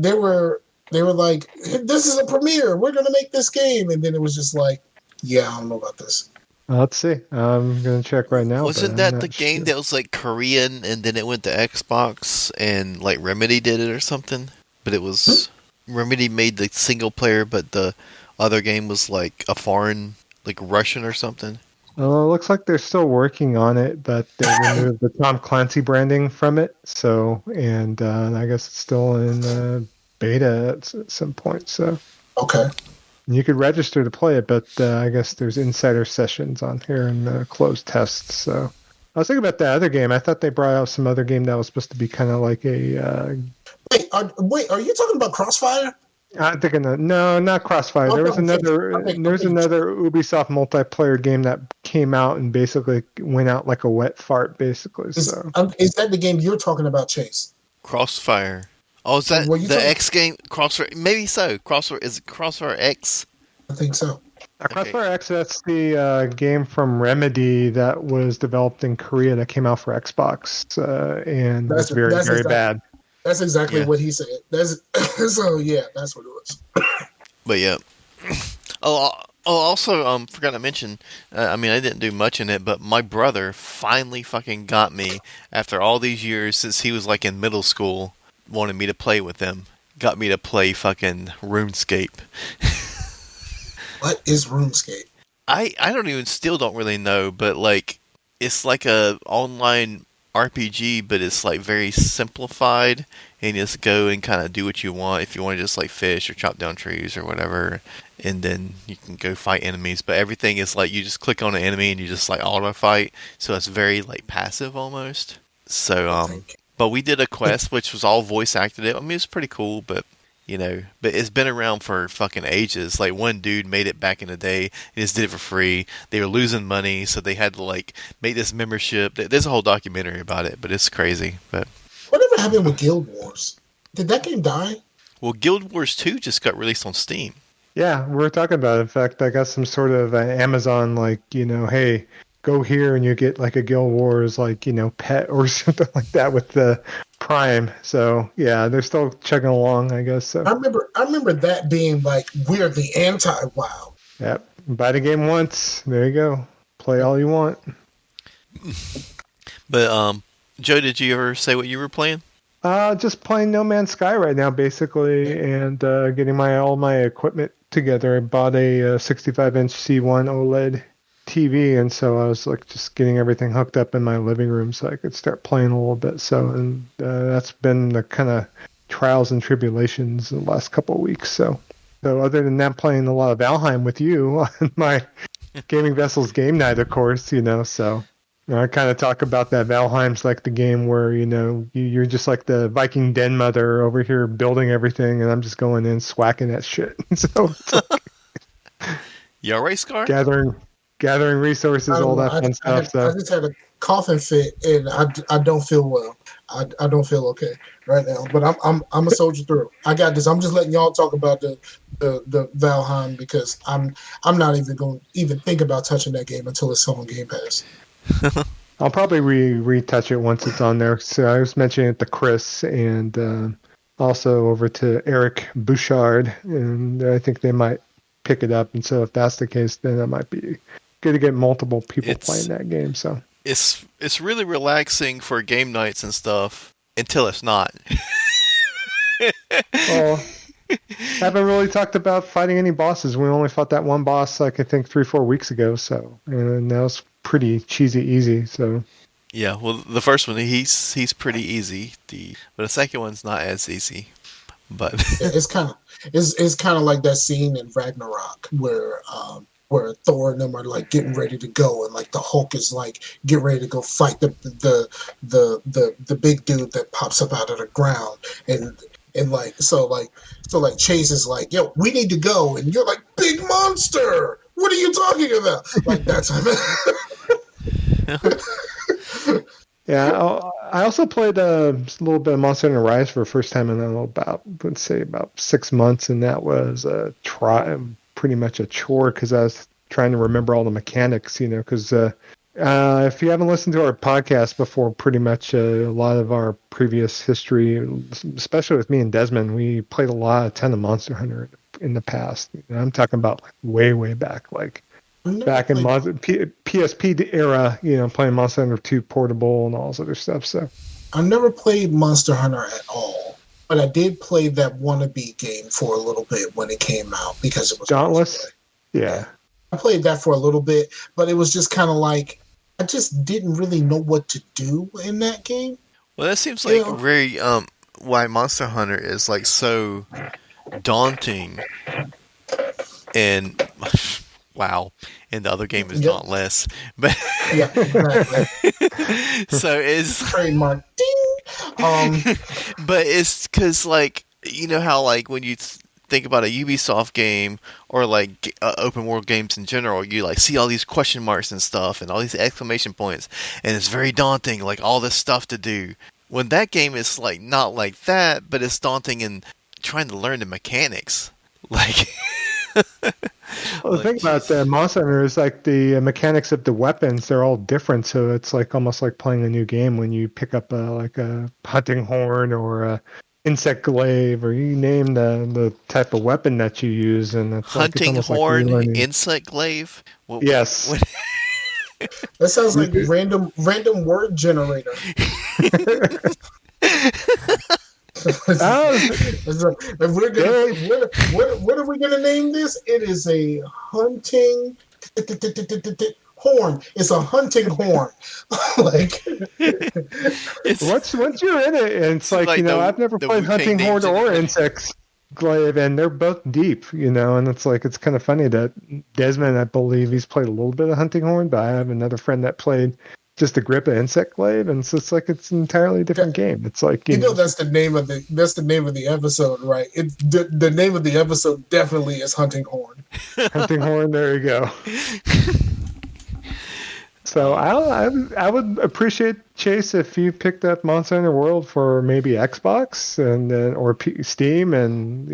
like, this is a premiere. We're going to make this game. And then it was just like, yeah, I don't know about this. Let's see. I'm going to check right now. Wasn't that the game that was like Korean and then it went to Xbox and like Remedy did it or something? but it was Remedy made the single player, but the other game was like a foreign, like Russian or something. Well, it looks like they're still working on it, but they removed the Tom Clancy branding from it. So, and I guess it's still in beta at some point. So, Okay. you could register to play it, but I guess there's insider sessions on here and closed tests. So, I was thinking about that other game. I thought they brought out some other game that was supposed to be kind of like a. Wait, are you talking about Crossfire? I'm thinking no, not Crossfire. There was another Ubisoft multiplayer game that came out and basically went out like a wet fart, basically. Is So that the game you're talking about, Chase? Crossfire. Oh, is that the X game? Crossfire? Maybe so. Crossfire, is it Crossfire X? I think so. Crossfire X, that's the game from Remedy that was developed in Korea that came out for Xbox and was very bad. That's exactly what he said. So yeah, that's what it was. But yeah. Also, forgot to mention. I mean, I didn't do much in it, but my brother finally fucking got me after all these years since he was like in middle school, wanted me to play with him. Got me to play fucking RuneScape. What is RuneScape? I don't really know, but like it's like a online RPG, but it's like very simplified, and you just go and kind of do what you want. If you want to just like fish or chop down trees or whatever, and then you can go fight enemies. But everything is like you just click on an enemy and you just like auto fight, so it's very like passive almost. So but we did a quest which was all voice acted. I mean, it's pretty cool, but but it's been around for fucking ages. Like one dude made it back in the day and just did it for free. They were losing money, so they had to like make this membership. There's a whole documentary about it, but it's crazy. But whatever happened with Guild Wars? Did that game die? Well, Guild Wars 2 just got released on Steam. Yeah, we're talking about it. In fact, I got some sort of Amazon like, hey, go here and you get like a Guild Wars like, pet or something like that with the Prime. So yeah, they're still chugging along, I guess. So I remember that being like we're the anti-WoW. Yep. Buy the game once. There you go. Play all you want. But Joe, did you ever say what you were playing? Just playing No Man's Sky right now, basically, and getting all my equipment together. I bought a 65-inch C1 OLED TV, and so I was like just getting everything hooked up in my living room so I could start playing a little bit. So, and that's been the kind of trials and tribulations the last couple of weeks. So other than that, playing a lot of Valheim with you on my Gaming Vessels game night, of course, so. I kind of talk about that. Valheim's like the game where, you're just like the Viking den mother over here building everything, and I'm just going in swacking that shit. So it's like you alright, Scar? Gathering resources, all that fun stuff. I just had a coughing fit, and I don't feel well. I don't feel okay right now, but I'm a soldier through. I got this. I'm just letting y'all talk about the Valheim because I'm not even going to even think about touching that game until it's on Game Pass. I'll probably retouch it once it's on there. So I was mentioning it to Chris and also over to Eric Bouchard, and I think they might pick it up. And so if that's the case, then it might be good to get multiple people playing that game. So it's really relaxing for game nights and stuff until it's not. Well, haven't really talked about fighting any bosses. We only fought that one boss, like I think 3-4 weeks ago. So, and that was pretty cheesy easy. So, yeah. Well, the first one he's pretty easy. But the second one's not as easy. But yeah, it's kind of like that scene in Ragnarok where Thor and them are like getting ready to go, and like the Hulk is like getting ready to go fight the big dude that pops up out of the ground, and so Chase is like, yo, we need to go, and you're like, big monster, what are you talking about? Like that's Yeah, I also played a little bit of Monster Hunter Rise for the first time in about 6 months, and that was pretty much a chore because I was trying to remember all the mechanics, because if you haven't listened to our podcast before, pretty much a lot of our previous history, especially with me and Desmond, we played a ton of Monster Hunter in the past. I'm talking about like way back, like back in PSP era, playing Monster Hunter 2 portable and all this other stuff. So I never played Monster Hunter at all. but I did play that wannabe game for a little bit when it came out because it was cross play. Dauntless. Yeah, Yeah. I played that for a little bit, but it was just kind of like I just didn't really know what to do in that game. Well, that seems You like know? very why Monster Hunter is like so daunting, and wow, and the other game is Yep. Dauntless, but Yeah. Exactly. so it's Trademark. Ding. but it's because like you know how like when you think about a Ubisoft game or like open world games in general, you like see all these question marks and stuff and all these exclamation points, and it's very daunting, like all this stuff to do. When that game is like not like that, but it's daunting in trying to learn the mechanics, like Well, the like thing about jeez. Monster Hunter is like the mechanics of the weapons, they're all different. So it's like almost like playing a new game when you pick up like a hunting horn or a insect glaive, or you name the type of weapon that you use, and it's Hunting almost like horn, relearning. insect glaive. Yes. What That sounds like random word generator. Oh, If we're gonna they, what are we gonna name this? It is a hunting horn. It's a hunting horn. Like it's once you're in it, and it's like, like I've never yeah, the played Wu Tang hunting name horn or generator. insects glaive, and they're both deep, and it's like it's kind of funny that Desmond, I believe he's played a little bit of hunting horn, but I have another friend that played just a grip of insect glaive, and so it's like it's an entirely different game. It's like, that's the name of the episode, right? It's the name of the episode definitely is hunting horn. hunting horn. There you go. So Oh my. I would appreciate, Chase, if you picked up Monster Hunter World for maybe Xbox and or Steam, and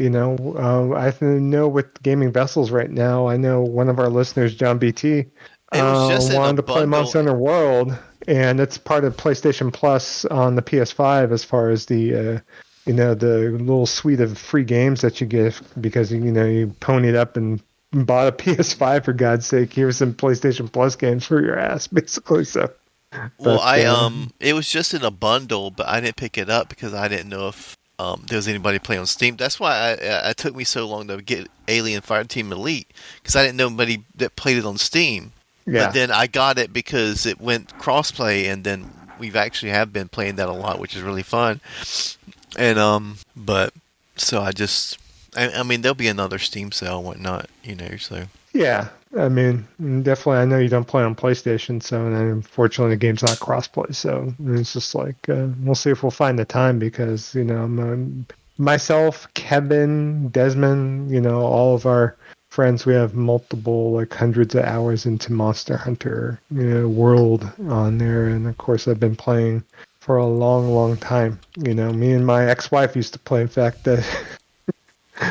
I know with gaming vessels right now, I know one of our listeners, John BT, It was just in a wanted to play bundle. Monster Hunter World, and it's part of PlayStation Plus on the PS5 as far as the little suite of free games that you get because you ponied up and bought a PS5, for God's sake. Here's some PlayStation Plus games for your ass, basically. So, Well, but I it was just in a bundle, but I didn't pick it up because I didn't know if there was anybody playing on Steam. That's why it took me so long to get Alien Fireteam Elite because I didn't know anybody that played it on Steam. But yeah, then I got it because it went crossplay, and then we've actually have been playing that a lot, which is really fun. And but so I mean, there'll be another Steam sale and whatnot, So yeah. I mean, definitely. I know you don't play on PlayStation, so and unfortunately, the game's not crossplay. So it's just like we'll see if we'll find the time because myself, Kevin, Desmond, all of our friends, we have multiple like hundreds of hours into Monster Hunter World on there, and of course, I've been playing for a long, long time. Me and my ex-wife used to play. In fact,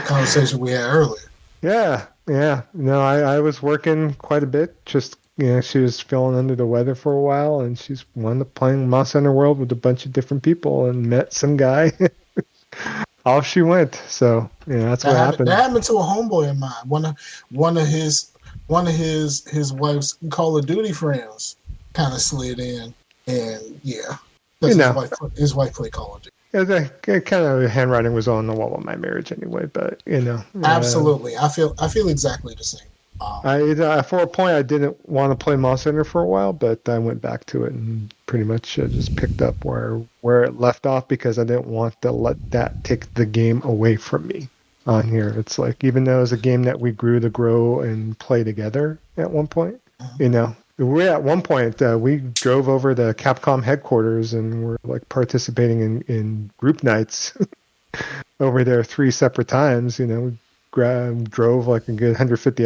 Conversation we had earlier. yeah, yeah. No, I was working quite a bit. Just she was feeling under the weather for a while, and she's wound up playing Monster Hunter World with a bunch of different people, and met some guy. Off she went. So that's what happened. That happened to a homeboy of mine. One of his wife's Call of Duty friends kind of slid in, and yeah, You because know, his wife played Call of Duty. the kind of handwriting was on the wall of my marriage anyway. But Absolutely, I feel exactly the same. I for a point I didn't want to play Monster Hunter for a while, but I went back to it and pretty much just picked up where it left off because I didn't want to let that take the game away from me. On here, it's like even though it was a game that we grew to grow and play together at one point, we at one point we drove over to Capcom headquarters and were like participating in group nights over there 3 separate times. We drove like a good 150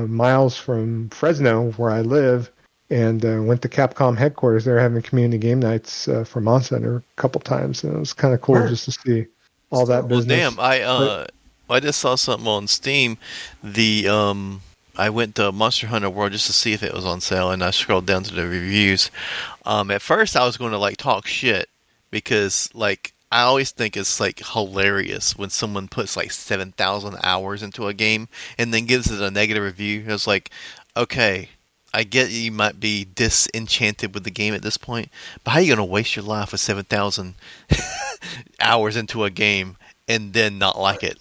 miles from Fresno, where I live, and went to Capcom headquarters. They were having community game nights for Monster Hunter a couple times, and it was kind of cool Word. just to see all that Still, well, business. damn, But I just saw something on Steam. The I went to Monster Hunter World just to see if it was on sale, and I scrolled down to the reviews. At first, I was going to like talk shit because like I always think it's like hilarious when someone puts like 7,000 hours into a game and then gives it a negative review. It's like, okay, I get you might be disenchanted with the game at this point, but how are you going to waste your life with 7,000 hours into a game and then not like it.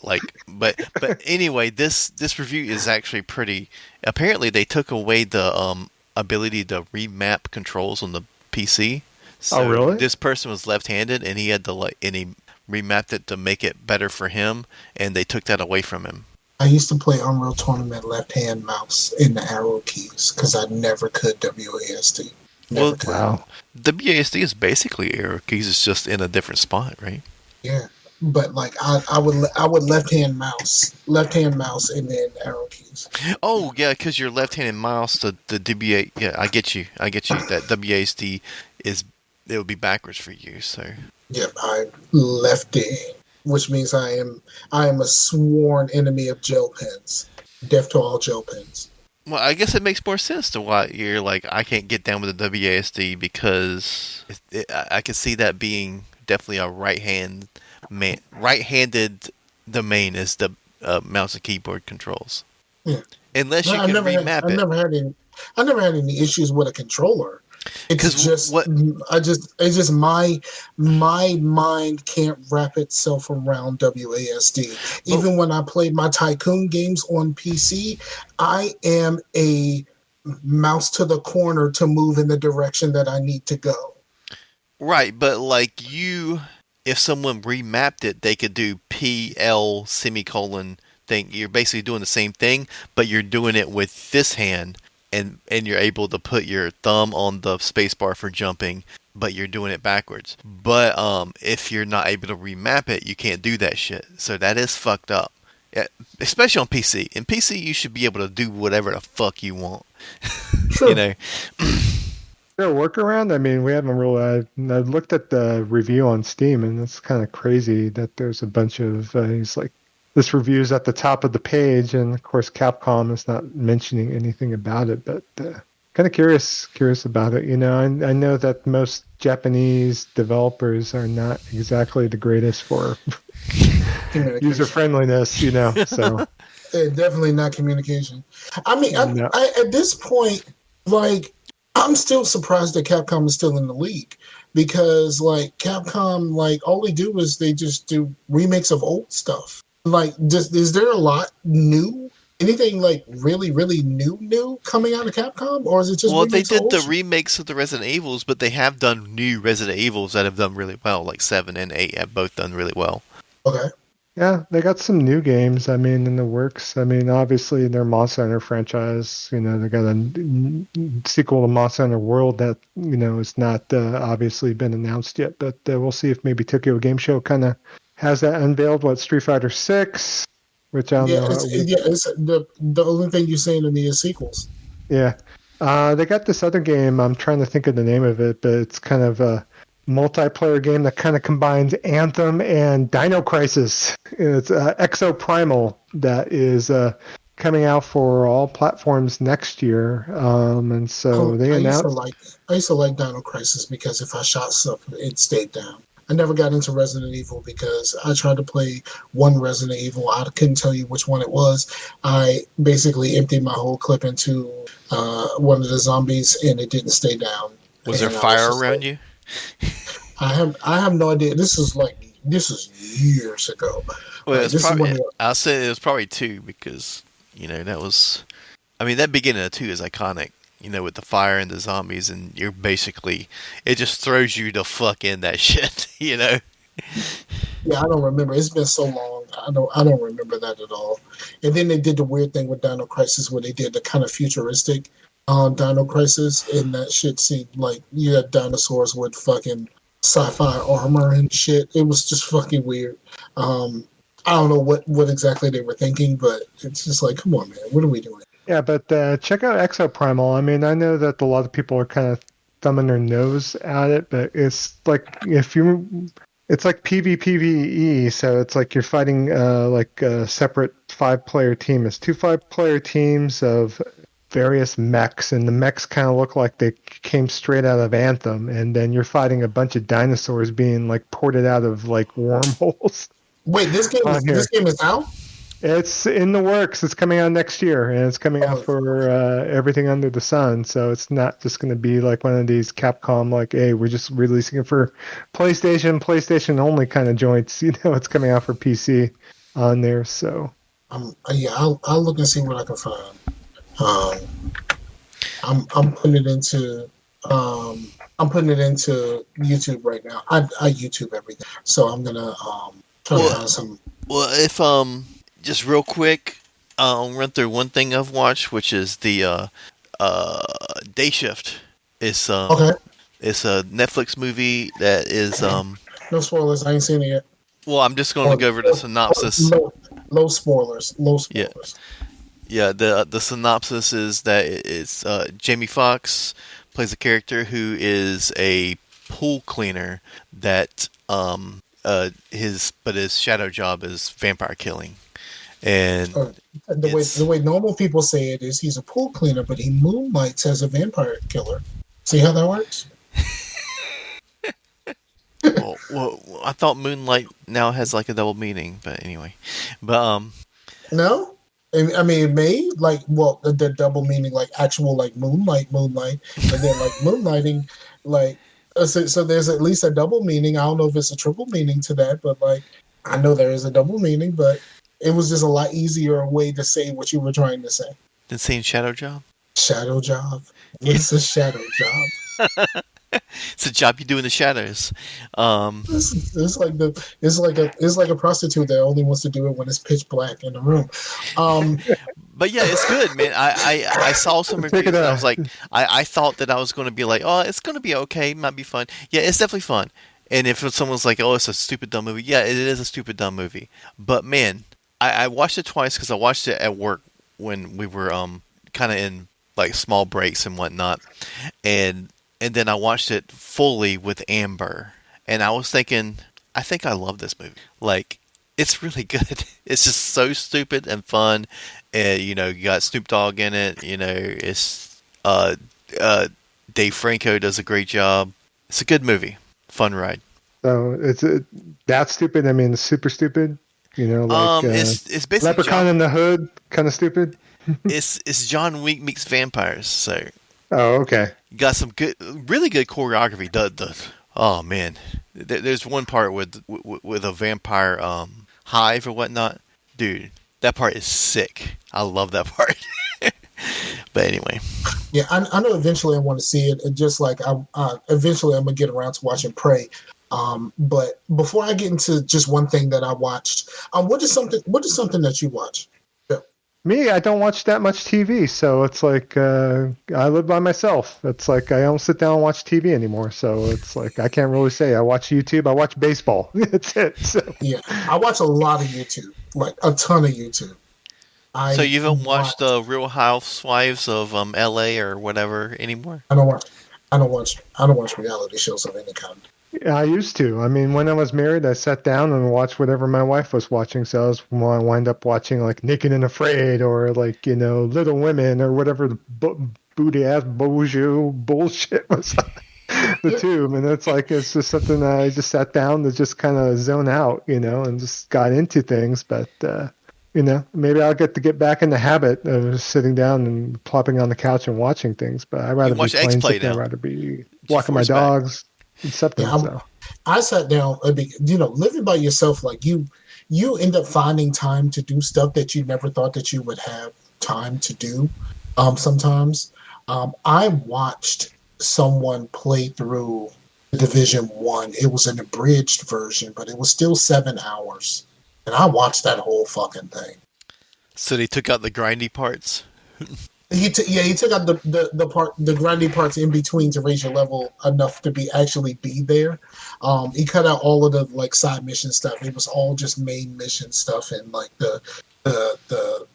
But anyway, this review is actually pretty. Apparently, they took away the ability to remap controls on the PC. Oh, So really? this person was left-handed, and he had to and he remapped it to make it better for him, and they took that away from him. I used to play Unreal Tournament left-hand mouse in the arrow keys because I never could WASD. Never Well, could. Wow. WASD is basically arrow keys. It's just in a different spot, right? Yeah, but like I would left-hand mouse, and then arrow keys. Oh yeah, because you're left-handed mouse. The WA. Yeah, I get you. I get you. That WASD is it would be backwards for you. So Yep, I'm lefty, which means I am a sworn enemy of gel pens. Deaf to all gel pens. well, I guess it makes more sense to why you're like I can't get down with the WASD because I can see that being definitely a right-handed domain is the mouse and keyboard controls. Yeah, Unless but you can remap it. I never had any issues with a controller. It's Because just what? it's just my mind can't wrap itself around WASD. Even when I played my Tycoon games on PC, I am a mouse to the corner to move in the direction that I need to go. Right, but like if someone remapped it, they could do PL semicolon thing. You're basically doing the same thing, but you're doing it with this hand, and you're able to put your thumb on the spacebar for jumping, but you're doing it backwards. But if you're not able to remap it, you can't do that shit. So that is fucked up. Yeah, especially on PC. In PC, you should be able to do whatever the fuck you want. Sure. You know. Is there a workaround? I mean, we haven't really. I looked at the review on Steam, and it's kind of crazy that there's a bunch of. He's like, this review's at the top of the page, and of course, Capcom is not mentioning anything about it. But kind of curious about it. You know, I know that most Japanese developers are not exactly the greatest for user friendliness. You know, so Definitely not communication. I mean, No. I at this point, like, I'm still surprised that Capcom is still in the league because, like, Capcom, like, all they do is they just do remakes of old stuff. Like, is there a lot new? Anything like really, really new coming out of Capcom, or is it just Well, they remakes of did old the shit? remakes of the Resident Evils, but they have done new Resident Evils that have done really well. Like 7 and 8 have both done really well. Okay, Yeah, they got some new games. I mean, in the works. I mean, obviously their Monster Hunter franchise. You know, they got a sequel to Monster Hunter World that is not obviously been announced yet. But we'll see if maybe Tokyo Game Show kind of has that unveiled. What Street Fighter 6, which I don't yeah, know. it's the only thing you're saying to me is sequels. Yeah, they got this other game. I'm trying to think of the name of it, but it's kind of a multiplayer game that kind of combines Anthem and Dino Crisis. It's Exo Primal that is coming out for all platforms next year. And so they announced. I used to like Dino Crisis because if I shot stuff, it stayed down. I never got into Resident Evil because I tried to play one Resident Evil. I couldn't tell you which one it was. I basically emptied my whole clip into one of the zombies, and it didn't stay down. Was there fire around you? I have no idea. This is years ago. Well, This is probably, when I'll say it was probably 2 because, that was, I mean, that beginning of 2 is iconic, with the fire and the zombies, and you're basically, it just throws you the fuck in that shit, Yeah, I don't remember. It's been so long. I don't remember that at all. And then they did the weird thing with Dino Crisis where they did the kind of futuristic Dino Crisis, and that shit seemed like you had dinosaurs with fucking sci-fi armor and shit. It was just fucking weird. I don't know what exactly they were thinking, but it's just like, come on, man, what are we doing? Yeah, but check out Exo Primal. I mean, I know that a lot of people are kind of thumbing their nose at it, but it's like it's like PvPvE, so it's like you're fighting like a separate 5-player team. It's 2 5-player teams of various mechs, and the mechs kind of look like they came straight out of Anthem, and then you're fighting a bunch of dinosaurs being like ported out of like wormholes. Wait, this game is out? It's in the works. It's coming out next year, and it's coming out Oh, for everything under the sun. So it's not just going to be like one of these Capcom, like, hey, we're just releasing it for PlayStation only kind of joints. It's coming out for PC on there. So yeah, I'll look and see what I can find. Um, I'm putting it into YouTube right now. I YouTube everything, so I'm gonna try to Well, find some. if just real quick, I'll run through one thing I've watched, which is the Day Shift. It's Okay, it's a Netflix movie that is no spoilers. I ain't seen it yet. well, I'm just going to Or, go over the synopsis. low spoilers. Low Yeah, spoilers. yeah. The synopsis is that it's Jamie Foxx plays a character who is a pool cleaner that his shadow job is vampire killing, and Uh, the it's way normal people say it is he's a pool cleaner, but he moonlights as a vampire killer. See how that works? well, I thought Moonlight now has like a double meaning, but anyway, but No, I mean it may like well the double meaning like actual like moonlight, and then like moonlighting like so there's at least a double meaning. I don't know if it's a triple meaning to that, but like I know there is a double meaning, but it was just a lot easier way to say what you were trying to say. then saying shadow job. Shadow job. What's a shadow job? It's a job you do in the shadows. It's like it's like a prostitute that only wants to do it when it's pitch black in the room. Um, But yeah, it's good, man. I saw some take reviews it and I was like, I thought that I was going to be like, oh, it's going to be okay, might be fun. Yeah, it's definitely fun. And if someone's like, oh, it's a stupid dumb movie, yeah, it is a stupid dumb movie. But man, I watched it twice because I watched it at work when we were kind of in like small breaks and whatnot, and then I watched it fully with Amber, and I was thinking, I think I love this movie. Like, it's really good. It's just so stupid and fun. You got Snoop Dogg in it. It's uh, Dave Franco does a great job. It's a good movie, fun ride. so it's that stupid. I mean, super stupid. Like It's basically Leprechaun in the Hood, kind of stupid. it's John Wick meets vampires. So Oh, okay. you got some really good choreography. Oh man, there's one part with a vampire hive or whatnot, dude. That part is sick. I love that part. But anyway, yeah, I know eventually I want to see it. Just like eventually I'm gonna get around to watching Prey. But before I get into just one thing that I watched, what is something that you watch? Yeah. Me, I don't watch that much TV, so it's like I live by myself. It's like I don't sit down and watch TV anymore. So it's like I can't really say I watch YouTube. I watch baseball. That's it. So Yeah, I watch a lot of YouTube, like a ton of YouTube. so I you haven't watch. watched Real Housewives of L.A. or whatever anymore? I don't watch. I don't watch reality shows of any kind. yeah, I used to. I mean, when I was married, I sat down and watched whatever my wife was watching. So I wind up watching like Naked and Afraid or like Little Women or whatever the booty ass bullshit was on the tube. And it's just something that I just sat down to just kind of zone out, and just got into things. But maybe I'll get back in the habit of sitting down and plopping on the couch and watching things. But I'd You rather can be watch X playing Play something. I'd now. rather be Get your walking my force back. dogs, accepting. Yeah, So. I sat down. Living by yourself, like you end up finding time to do stuff that you never thought that you would have time to do. Sometimes, I watched someone play through Division One. It was an abridged version, but it was still 7 hours, and I watched that whole fucking thing. So they took out the grindy parts. He took out the grindy parts in between to raise your level enough to be there. He cut out all of the like side mission stuff. It was all just main mission stuff and like the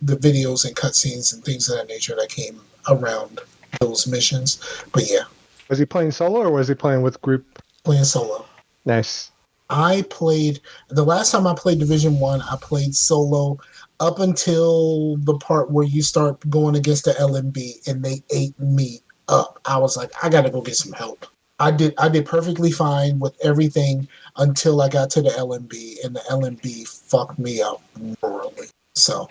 videos and cutscenes and things of that nature that came around those missions. But yeah, Was he playing solo or was he playing with group? playing solo. Nice. I played the last time I played Division One. I played solo up until the part where you start going against the LMB and they ate me up. I was like, I gotta go get some help. I did perfectly fine with everything until I got to the LMB, and the LMB fucked me up royally. So,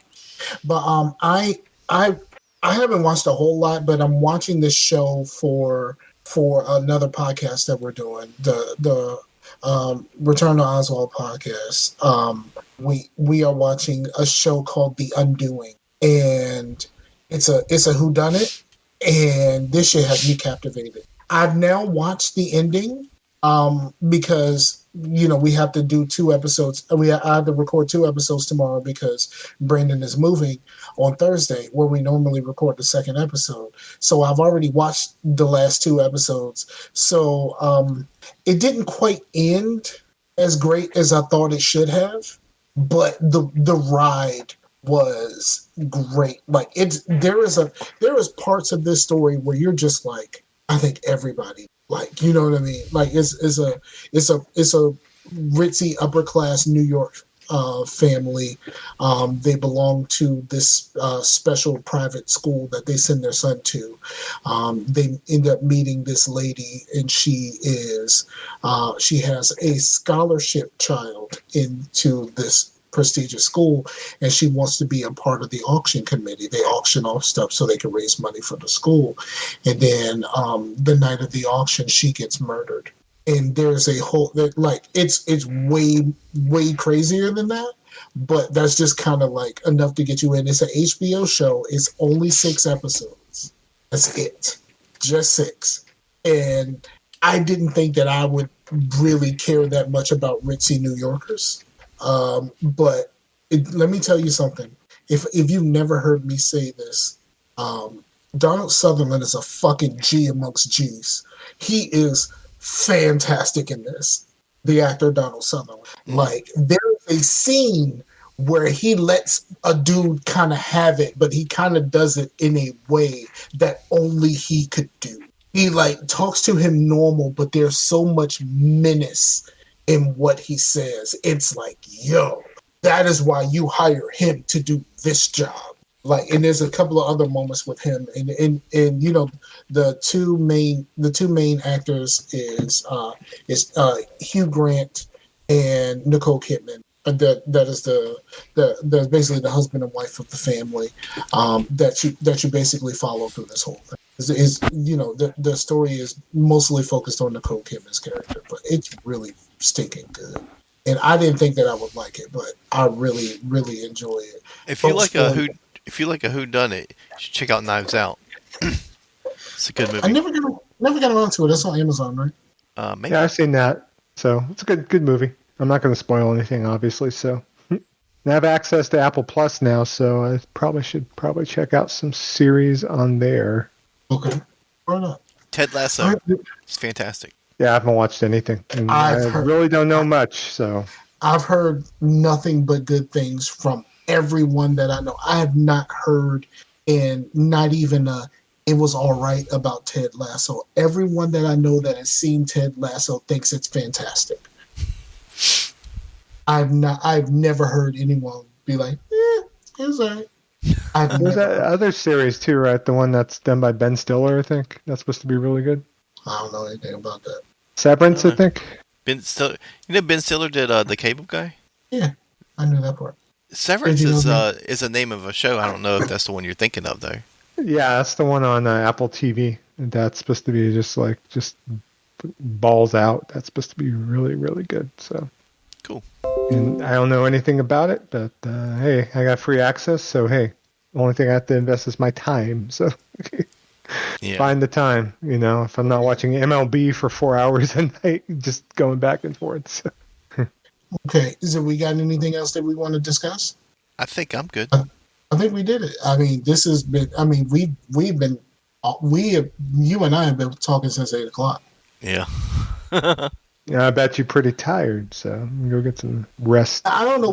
but I I haven't watched a whole lot, but I'm watching this show for another podcast that we're doing, the Return to Oswald podcast. We are watching a show called The Undoing, and it's a whodunit, and this shit has me captivated. I've now watched the ending because we have to do 2 episodes. I have to record 2 episodes tomorrow because Brandon is moving on Thursday, where we normally record the second episode. So I've already watched the last 2 episodes. So it didn't quite end as great as I thought it should have, but the ride was great. Like there is parts of this story where you're just like, I think everybody, like, you know what I mean? Like it's a ritzy upper class New York family. They belong to this special private school that they send their son to. They end up meeting this lady, and she has a scholarship child into this prestigious school, and she wants to be a part of the auction committee. They auction off stuff so they can raise money for the school. And then the night of the auction, she gets murdered. And there's a whole, like, it's way crazier than that, but that's just kind of like enough to get you in. It's an HBO show. It's only 6 episodes. That's it. Just 6. And I didn't think that I would really care that much about ritzy New Yorkers. But let me tell you something. If you've never heard me say this, Donald Sutherland is a fucking G amongst G's. He is fantastic in this. The actor Donald Sutherland. Like, there's a scene where he lets a dude kind of have it, but he kind of does it in a way that only he could do. He like talks to him normal, but there's so much menace in what he says. It's like, yo, that is why you hire him to do this job. Like, and there's a couple of other moments with him, and the two main actors is Hugh Grant and Nicole Kidman. That is the basically the husband and wife of the family that you basically follow through this whole thing. The story is mostly focused on Nicole Kidman's character, but it's really stinking good. And I didn't think that I would like it, but I really, really enjoy it. If you like a whodunit, you should check out Knives Out. It's a good movie. I never got around to it. That's on Amazon, right? Maybe. Yeah, I've seen that. So it's a good movie. I'm not going to spoil anything, obviously. So I have access to Apple Plus now, so I should check out some series on there. Okay. Why not? Ted Lasso. It's fantastic. Yeah, I haven't watched anything. And I really don't know much, so. I've heard nothing but good things from everyone that I know. I have not heard, and not even it was all right about Ted Lasso. Everyone that I know that has seen Ted Lasso thinks it's fantastic. I've never heard anyone be like, it's all right. There's that other series too, right? The one that's done by Ben Stiller, I think. That's supposed to be really good. I don't know anything about that. Severance, I think. Ben Stiller. Ben Stiller did The Cable Guy? Yeah, I knew that part. Severance is a name of a show. I don't know if that's the one you're thinking of, though. Yeah, that's the one on Apple TV. That's supposed to be just balls out. That's supposed to be really, really good. So cool. And I don't know anything about it, but hey, I got free access. So hey, the only thing I have to invest is my time. So find the time. If I'm not watching MLB for 4 hours a night, just going back and forth. So. Okay, so we got anything else that we want to discuss? I think I'm good. I think we did it. I mean, this has been. I mean, you and I have been talking since 8:00. Yeah. Yeah, I bet you're pretty tired, so go get some rest. I don't know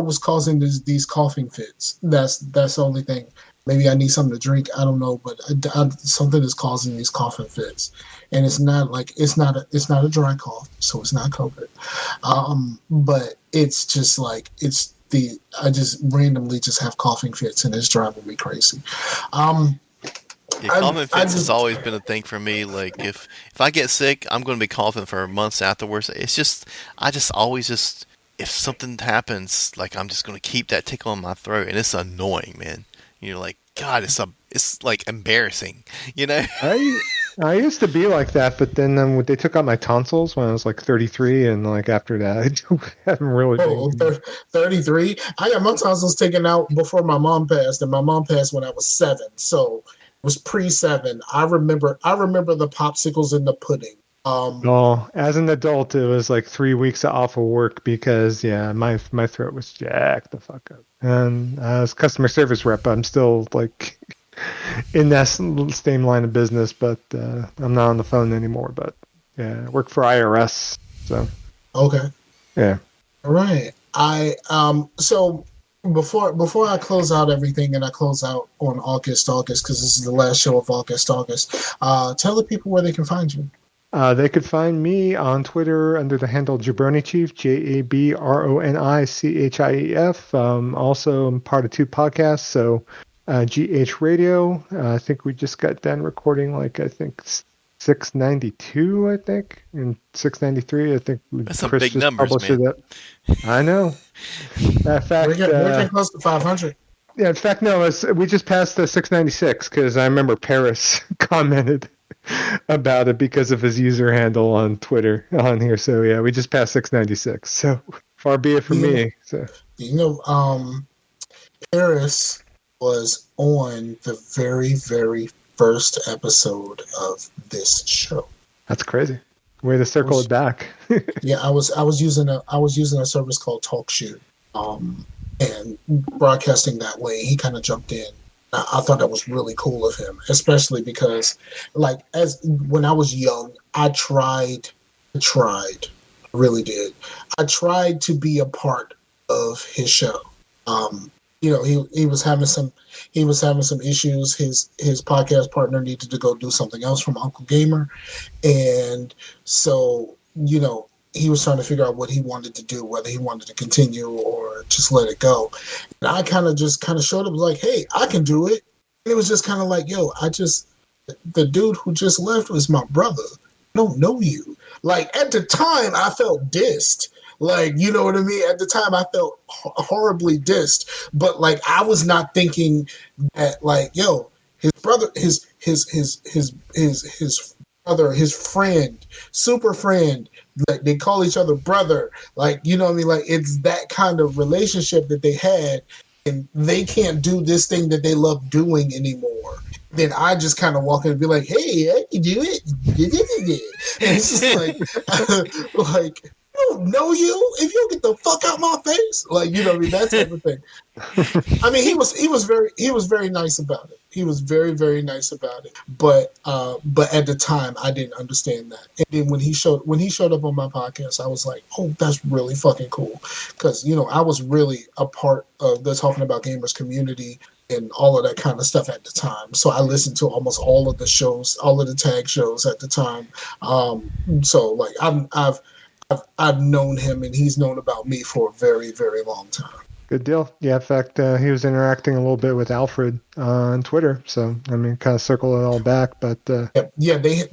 what's causing these coughing fits. That's the only thing. Maybe I need something to drink. I don't know, but something is causing these coughing fits, and it's not a dry cough, so it's not COVID. But it's just like I just randomly just have coughing fits, and it's driving me crazy. Coughing fits has always been a thing for me. Like if I get sick, I'm going to be coughing for months afterwards. It's just I just always just if something happens, like I'm just gonna keep that tickle in my throat, and it's annoying, man. You're like, God, it's like embarrassing, you know? I I used to be like that, but then they took out my tonsils when I was like 33, and like after that, I haven't really Oh, been. 33. I got my tonsils taken out before my mom passed, and my mom passed when I was 7. So it was pre-7. I remember the popsicles in the pudding. Oh, as an adult, it was like 3 weeks off of work because yeah, my throat was jacked the fuck up. And as customer service rep, I'm still like in that same line of business, but I'm not on the phone anymore. But yeah, I work for IRS, so Okay. yeah. All right. So before I close out everything and I close out on August, because this is the last show of August, tell the people where they can find you. They could find me on Twitter under the handle Jabroni Chief, JABRONICHIEF. Also, I'm part of 2 podcasts, so GH Radio. I think we just got done recording, like, I think 692, I think, and 693. I think That's some Chris big just numbers, published man. it up. I know. In We're fact, getting close to 500. yeah, in fact, no, we just passed the 696 because I remember Paris commented about it because of his user handle on Twitter on here. So yeah, we just passed 696. So far be it from You know, me. So you know, Paris was on the very, very first episode of this show. that's crazy. Way to circle it back. Yeah, I was using a service called TalkShoe, and broadcasting that way. He kind of jumped in. I thought that was really cool of him, especially because, like, as when I was young, I really did. I tried to be a part of his show. He was having some issues. His podcast partner needed to go do something else from Uncle Gamer, and so he was trying to figure out what he wanted to do, whether he wanted to continue or just let it go. And I kind of showed up like, hey, I can do it. And it was just kind of like, yo, the dude who just left was my brother. I don't know you. Like, at the time, I felt dissed. Like, you know what I mean? At the time, I felt horribly dissed. But, like, I was not thinking that, like, yo, his brother, his brother, his friend, super friend, like, they call each other brother. Like, you know what I mean? Like, it's that kind of relationship that they had, and they can't do this thing that they love doing anymore. Then I just kind of walk in and be like, hey, I can do it. And it's just like, like, I don't know you. If you don't get the fuck out my face, like, you know what I mean, that type of thing. I mean, he was very nice about it. He was very, very nice about it. But at the time, I didn't understand that. And then when he showed up on my podcast, I was like, oh, that's really fucking cool, because I was really a part of the Talking About Gamers community and all of that kind of stuff at the time. So I listened to almost all of the shows, all of the tag shows at the time. So like I've known him and he's known about me for a very, very long time. Good deal. Yeah, in fact, he was interacting a little bit with Alfred on Twitter. So I mean, kind of circle it all back. But yeah, he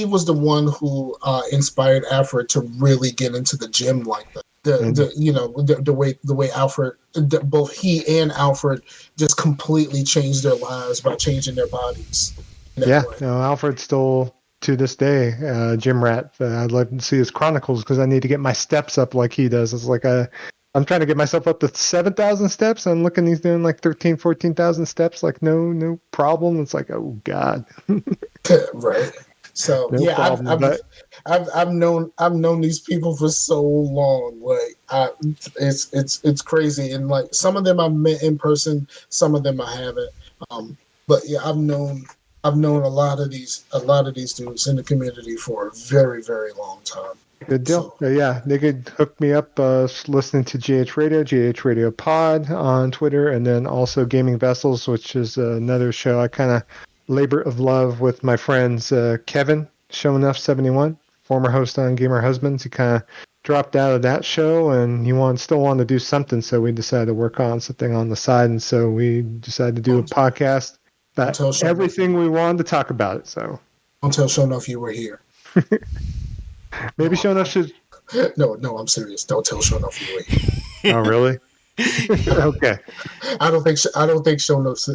was the one who inspired Alfred to really get into the gym like that. The way Alfred, both he and Alfred, just completely changed their lives by changing their bodies. Yeah, no, Alfred's still to this day gym rat. I'd like to see his chronicles because I need to get my steps up like he does. It's like I'm trying to get myself up to 7,000 steps. I'm looking, he's doing like 13, 14,000 steps, like no problem. It's like, oh God. Right. So No yeah, problem, I've known these people for so long. Like it's crazy, and like some of them I've met in person, some of them I haven't. But yeah, I've known a lot of these dudes in the community for a very, very long time. Good deal. So, Yeah, they could hook me up listening to GH Radio, GH Radio Pod on Twitter, and then also Gaming Vessels, which is another show I kind of labor of love with my friends Kevin, Show Enough 71, former host on Gamer Husbands. He kind of dropped out of that show, and he still wanted to do something, so we decided to work on something on the side, and so we decided to do a podcast about everything we wanted to talk about it. So don't tell Show Enough you were here. maybe Show Enough No, I'm serious. Don't tell Sean off you wait. Oh, really? Okay. I don't think Sean Off's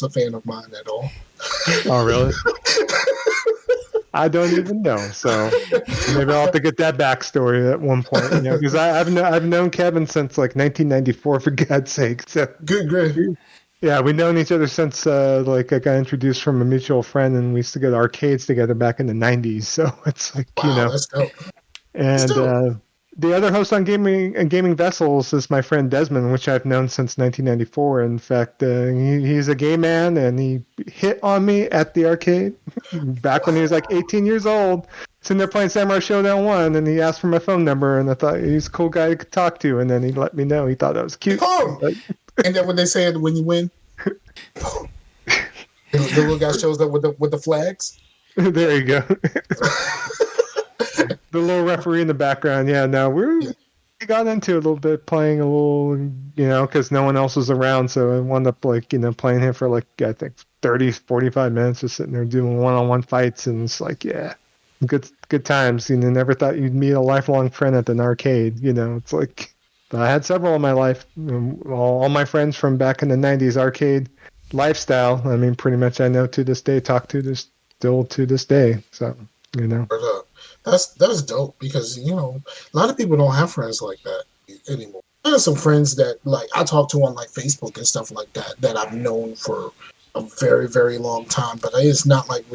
a fan of mine at all. Oh, really? I don't even know. So maybe I'll have to get that backstory at one point, because I've known Kevin since like 1994, for God's sake. So Good. yeah, we've known each other since like I got introduced from a mutual friend, and we used to go to arcades together back in the 90s. So it's like, Wow, that's dope. And the other host on Gaming Vessels is my friend Desmond, which I've known since 1994. In fact, he's a gay man, and he hit on me at the arcade back when he was like 18 years old, sitting there playing Samurai Showdown 1, and he asked for my phone number, and I thought he was a cool guy to talk to, and then he let me know he thought that was cute. And then when they said when you win, the little guy shows up with the flags. There you go. The little referee in the background. Yeah, no, we got into it a little bit, playing a little, because no one else was around. So I wound up playing him for like, I think 30, 45 minutes, just sitting there doing one-on-one fights. And it's like, yeah, good times. Never thought you'd meet a lifelong friend at an arcade. It's like, but I had several in my life. All my friends from back in the 90s arcade lifestyle. I mean, pretty much I know to this day, talk to this still to this day. So, That's dope, because a lot of people don't have friends like that anymore. I have some friends that like I talk to on like Facebook and stuff like that I've known for a very, very long time, but it's not like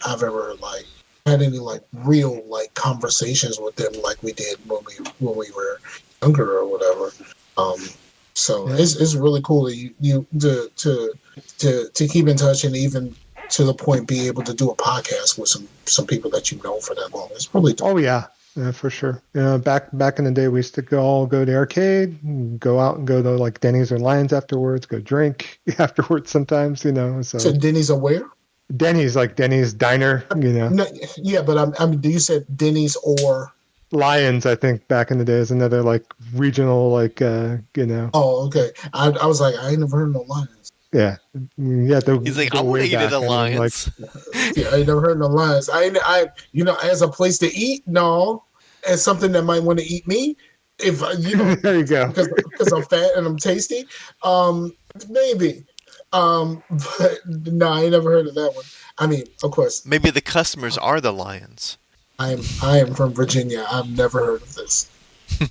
I've ever like had any like real like conversations with them like we did when we were younger or whatever. So it's really cool that you to keep in touch, and even to the point be able to do a podcast with some people that you've known for that long. It's really dope. Oh yeah, for sure. Back in the day, we used to go to the arcade, go out and go to like Denny's or Lions afterwards, go drink afterwards sometimes. So Denny's or where? Denny's, like Denny's diner. No, yeah, but I mean, you said Denny's or Lions, I think back in the day, is another like regional like. Oh, okay. I was like, I ain't never heard of no Lions. Yeah. He's like, I want to eat at Alliance. Yeah, I ain't never heard no Lions. I as a place to eat, no. As something that might want to eat me, if there you go, because I'm fat and I'm tasty, maybe. But no, I ain't never heard of that one. I mean, of course, maybe the customers are the Lions. I am from Virginia. I've never heard of this.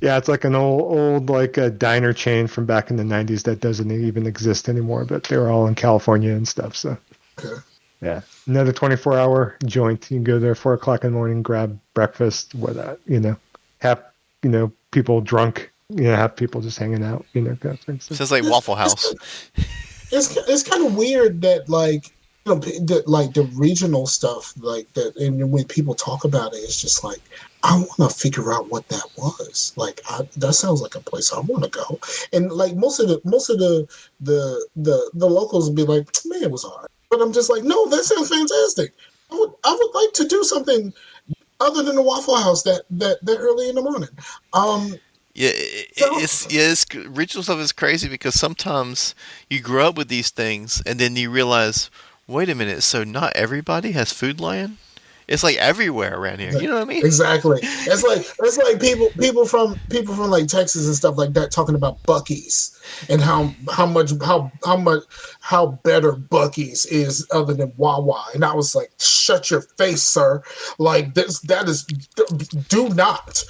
Yeah, it's like an old like a diner chain from back in the 90s that doesn't even exist anymore, but they were all in California and stuff. So, okay. Yeah, another 24-hour joint. You can go there 4 o'clock in the morning, grab breakfast with that, have people drunk, have people just hanging out, kind of things. Sounds like Waffle House. It's kind of weird that like the regional stuff like that, and when people talk about it, it's just like, I want to figure out what that was. Like, that sounds like a place I want to go. And like most of the locals would be like, man, it was alright. But I'm just like, no, that sounds fantastic. I would like to do something other than the Waffle House that early in the morning. Regional stuff is crazy because sometimes you grow up with these things and then you realize, wait a minute, so not everybody has Food Lion? It's like everywhere around here. You know what I mean? Exactly. It's like people from like Texas and stuff like that talking about Buc-ee's and how better Buc-ee's is other than Wawa. And I was like, shut your face, sir. Like do not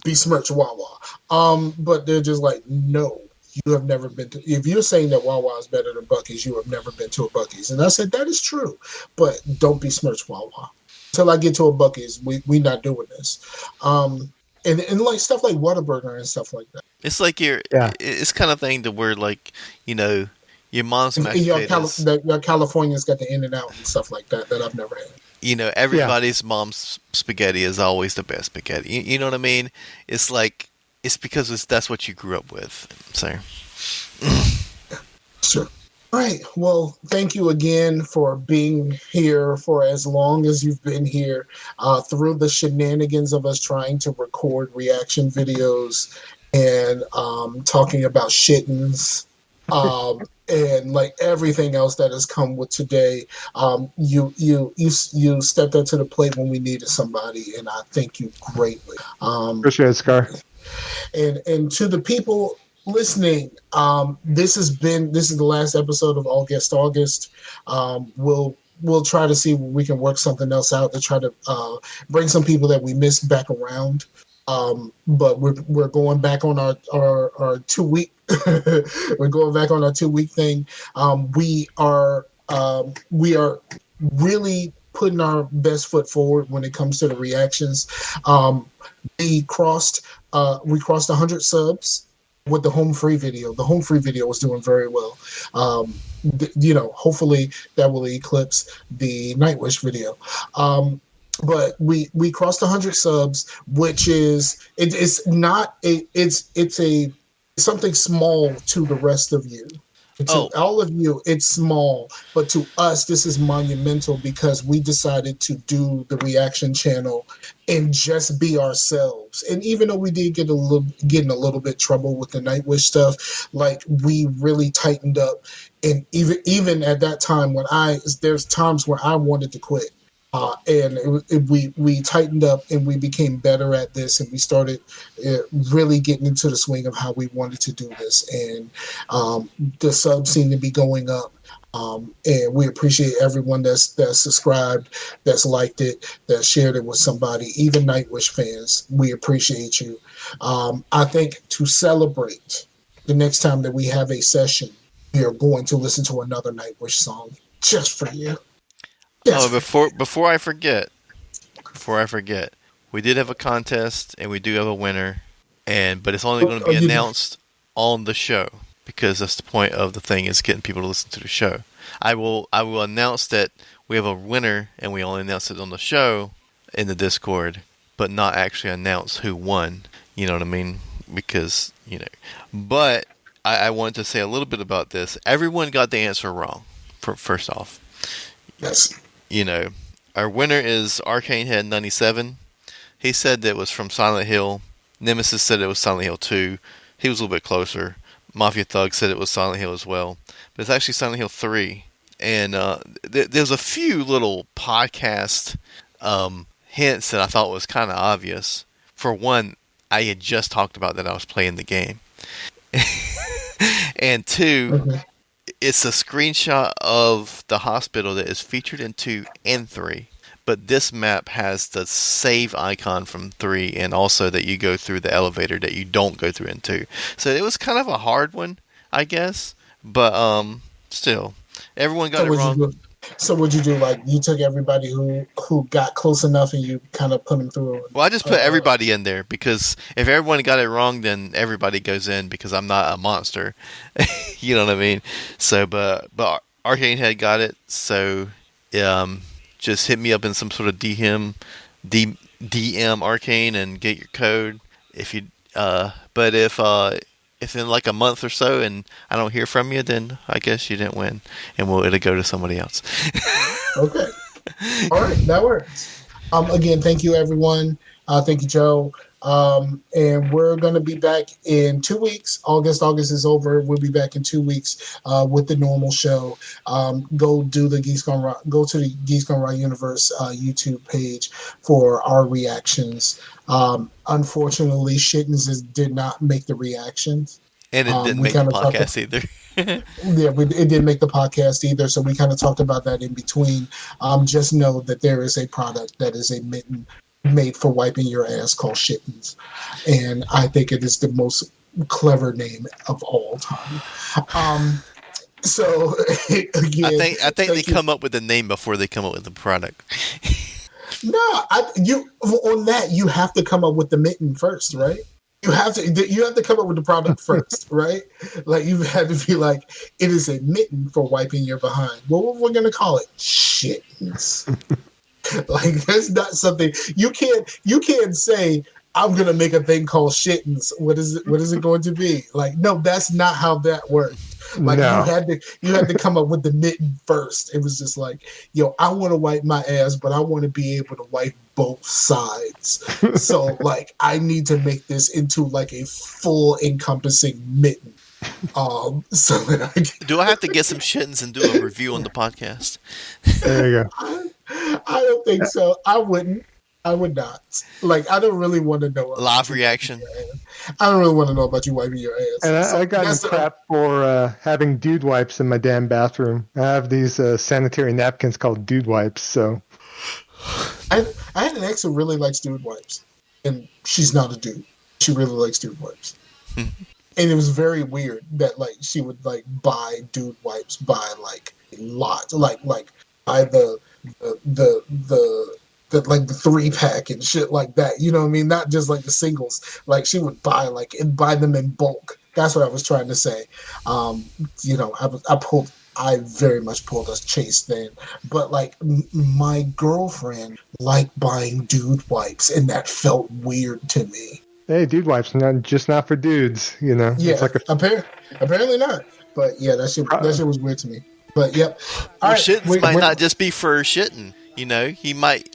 besmirch Wawa. But they're just like, no. You have never been to. If you're saying that Wawa is better than Buc-ee's, you have never been to a Buc-ee's. And I said that is true, but don't besmirch Wawa. Until I get to a Buc-ee's, we not doing this. And like stuff like Whataburger and stuff like that. It's like it's kind of thing to where like your mom's mashed potatoes. Your California's got the In-N-Out and stuff like that I've never had. Everybody's mom's spaghetti is always the best spaghetti. You know what I mean? It's like. It's because that's what you grew up with. So, sure. All right. Well, thank you again for being here for as long as you've been here, through the shenanigans of us trying to record reaction videos and talking about shittings. and like everything else that has come with today. You stepped up to the plate when we needed somebody, and I thank you greatly. Appreciate it, Scar. And to the people listening, this is the last episode of August. We'll try to see if we can work something else out to try to bring some people that we missed back around. But we're going back on our 2 week we're going back on our 2 week thing. We are really putting our best foot forward when it comes to the reactions. We crossed 100 subs with the home free video. The home free video was doing very well. Hopefully that will eclipse the Nightwish video. But we crossed 100 subs, which is it's something small to the rest of you. To all of you, it's small, but to us, this is monumental because we decided to do the reaction channel and just be ourselves. And even though we did get in a little bit trouble with the Nightwish stuff, like we really tightened up. And even at that time there's times where I wanted to quit. We tightened up and we became better at this, and we started really getting into the swing of how we wanted to do this. And the subs seem to be going up. And we appreciate everyone that's subscribed, that's liked it, that shared it with somebody, even Nightwish fans. We appreciate you. I think to celebrate the next time that we have a session, we are going to listen to another Nightwish song just for you. Yes. Oh, before I forget, we did have a contest and we do have a winner, but it's only going to be announced on the show because that's the point of the thing, is getting people to listen to the show. I will announce that we have a winner, and we only announce it on the show in the Discord, but not actually announce who won. You know what I mean? Because but I wanted to say a little bit about this. Everyone got the answer wrong. First off, yes. Our winner is Arcane Head 97. He said that it was from Silent Hill. Nemesis said it was Silent Hill 2. He was a little bit closer. Mafia Thug said it was Silent Hill as well. But it's actually Silent Hill 3. And there's a few little podcast hints that I thought was kind of obvious. For one, I had just talked about that I was playing the game. And two, it's a screenshot of the hospital that is featured in 2 and 3. But this map has the save icon from 3, and also that you go through the elevator that you don't go through in 2. So it was kind of a hard one, I guess. But still, everyone got it wrong. So what'd you do? Like, you took everybody who got close enough and you kind of put them through? Well, I just put everybody in there because if everyone got it wrong, then everybody goes in because I'm not a monster. You know what I mean? So, but Arcane Head got it. So, just hit me up in some sort of DM Arcane and get your code. But if in like a month or so and I don't hear from you, then I guess you didn't win, and it'll go to somebody else. Okay. All right, that works. Again, thank you, everyone. Thank you, Joe. And we're going to be back in 2 weeks. August is over. We'll be back in 2 weeks with the normal show. Go to the Geeks Gone Right Universe YouTube page for our reactions. Unfortunately, Shittens did not make the reactions. And it didn't make the podcast either. Yeah, it didn't make the podcast either, so we kind of talked about that in between. Just know that there is a product that is a mitten made for wiping your ass called Shittens, and I think it is the most clever name of all time. So again, I think they come up with the name before they come up with the product. No, on that you have to come up with the mitten first, right? You have to come up with the product first, right? Like, you have to be like, it is a mitten for wiping your behind. Well, what we're gonna call it? Shittens. Like, that's not something you can't say, I'm gonna make a thing called Shittens. What is it going to be? Like, no, that's not how that worked. Like, no. you had to come up with the mitten first. It was just like, yo, I want to wipe my ass, but I want to be able to wipe both sides. So like, I need to make this into like a full encompassing mitten. So that Do I have to get some shittens and do a review on the podcast? There you go. I don't think so. I wouldn't. I would not. Like, I don't really want to know about Live you wiping reaction. your ass. I don't really want to know about you wiping your ass. And So I got in that's the, crap for having dude wipes in my damn bathroom. I have these sanitary napkins called dude wipes. So I had an ex who really likes dude wipes, and she's not a dude. She really likes dude wipes, and it was very weird that like she would like buy dude wipes by like a lot, like buy the like the 3-pack and shit like that. You know what I mean? Not just like the singles. Like she would buy like and buy them in bulk. That's what I was trying to say. You know, I very much pulled a Chase then, but like my girlfriend liked buying dude wipes, and that felt weird to me. hey, dude wipes, not for dudes. You know, Yeah, it's like apparently not. But yeah, that shit was weird to me. But yep. All Or right, shittens might not just be for shitting. You know, he might.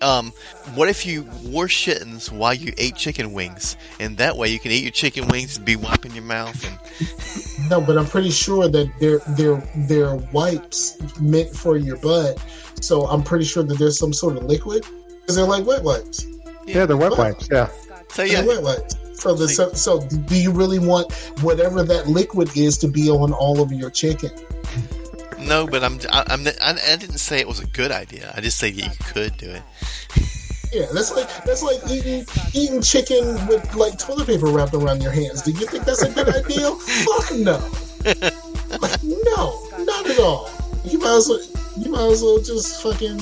What if you wore shittens while you ate chicken wings, and that way you can eat your chicken wings and be wiping your mouth and. No, but I'm pretty sure that they're wipes meant for your butt. So I'm pretty sure that there's some sort of liquid because they're like wet wipes. yeah, they're wet wipes. Yeah. So They're yeah, wet wipes. So do you really want whatever that liquid is to be on all of your chicken? no, but I didn't say it was a good idea. I just say that you could do it. Yeah, that's like eating chicken with like toilet paper wrapped around your hands. Do you think that's a good idea? Fuck no. Like, no, not at all. You might as well just fucking,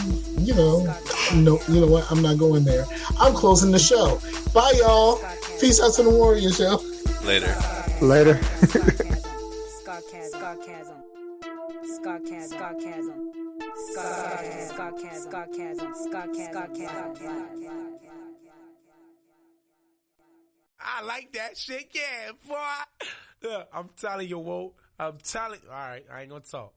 no, you know what? I'm not going there. I'm closing the show. Bye, y'all. Peace out to the Warrior Show. Later. Later. I like that shit, yeah, boy. Look, I'm telling you, Walt. I'm telling. All right, I ain't gonna talk.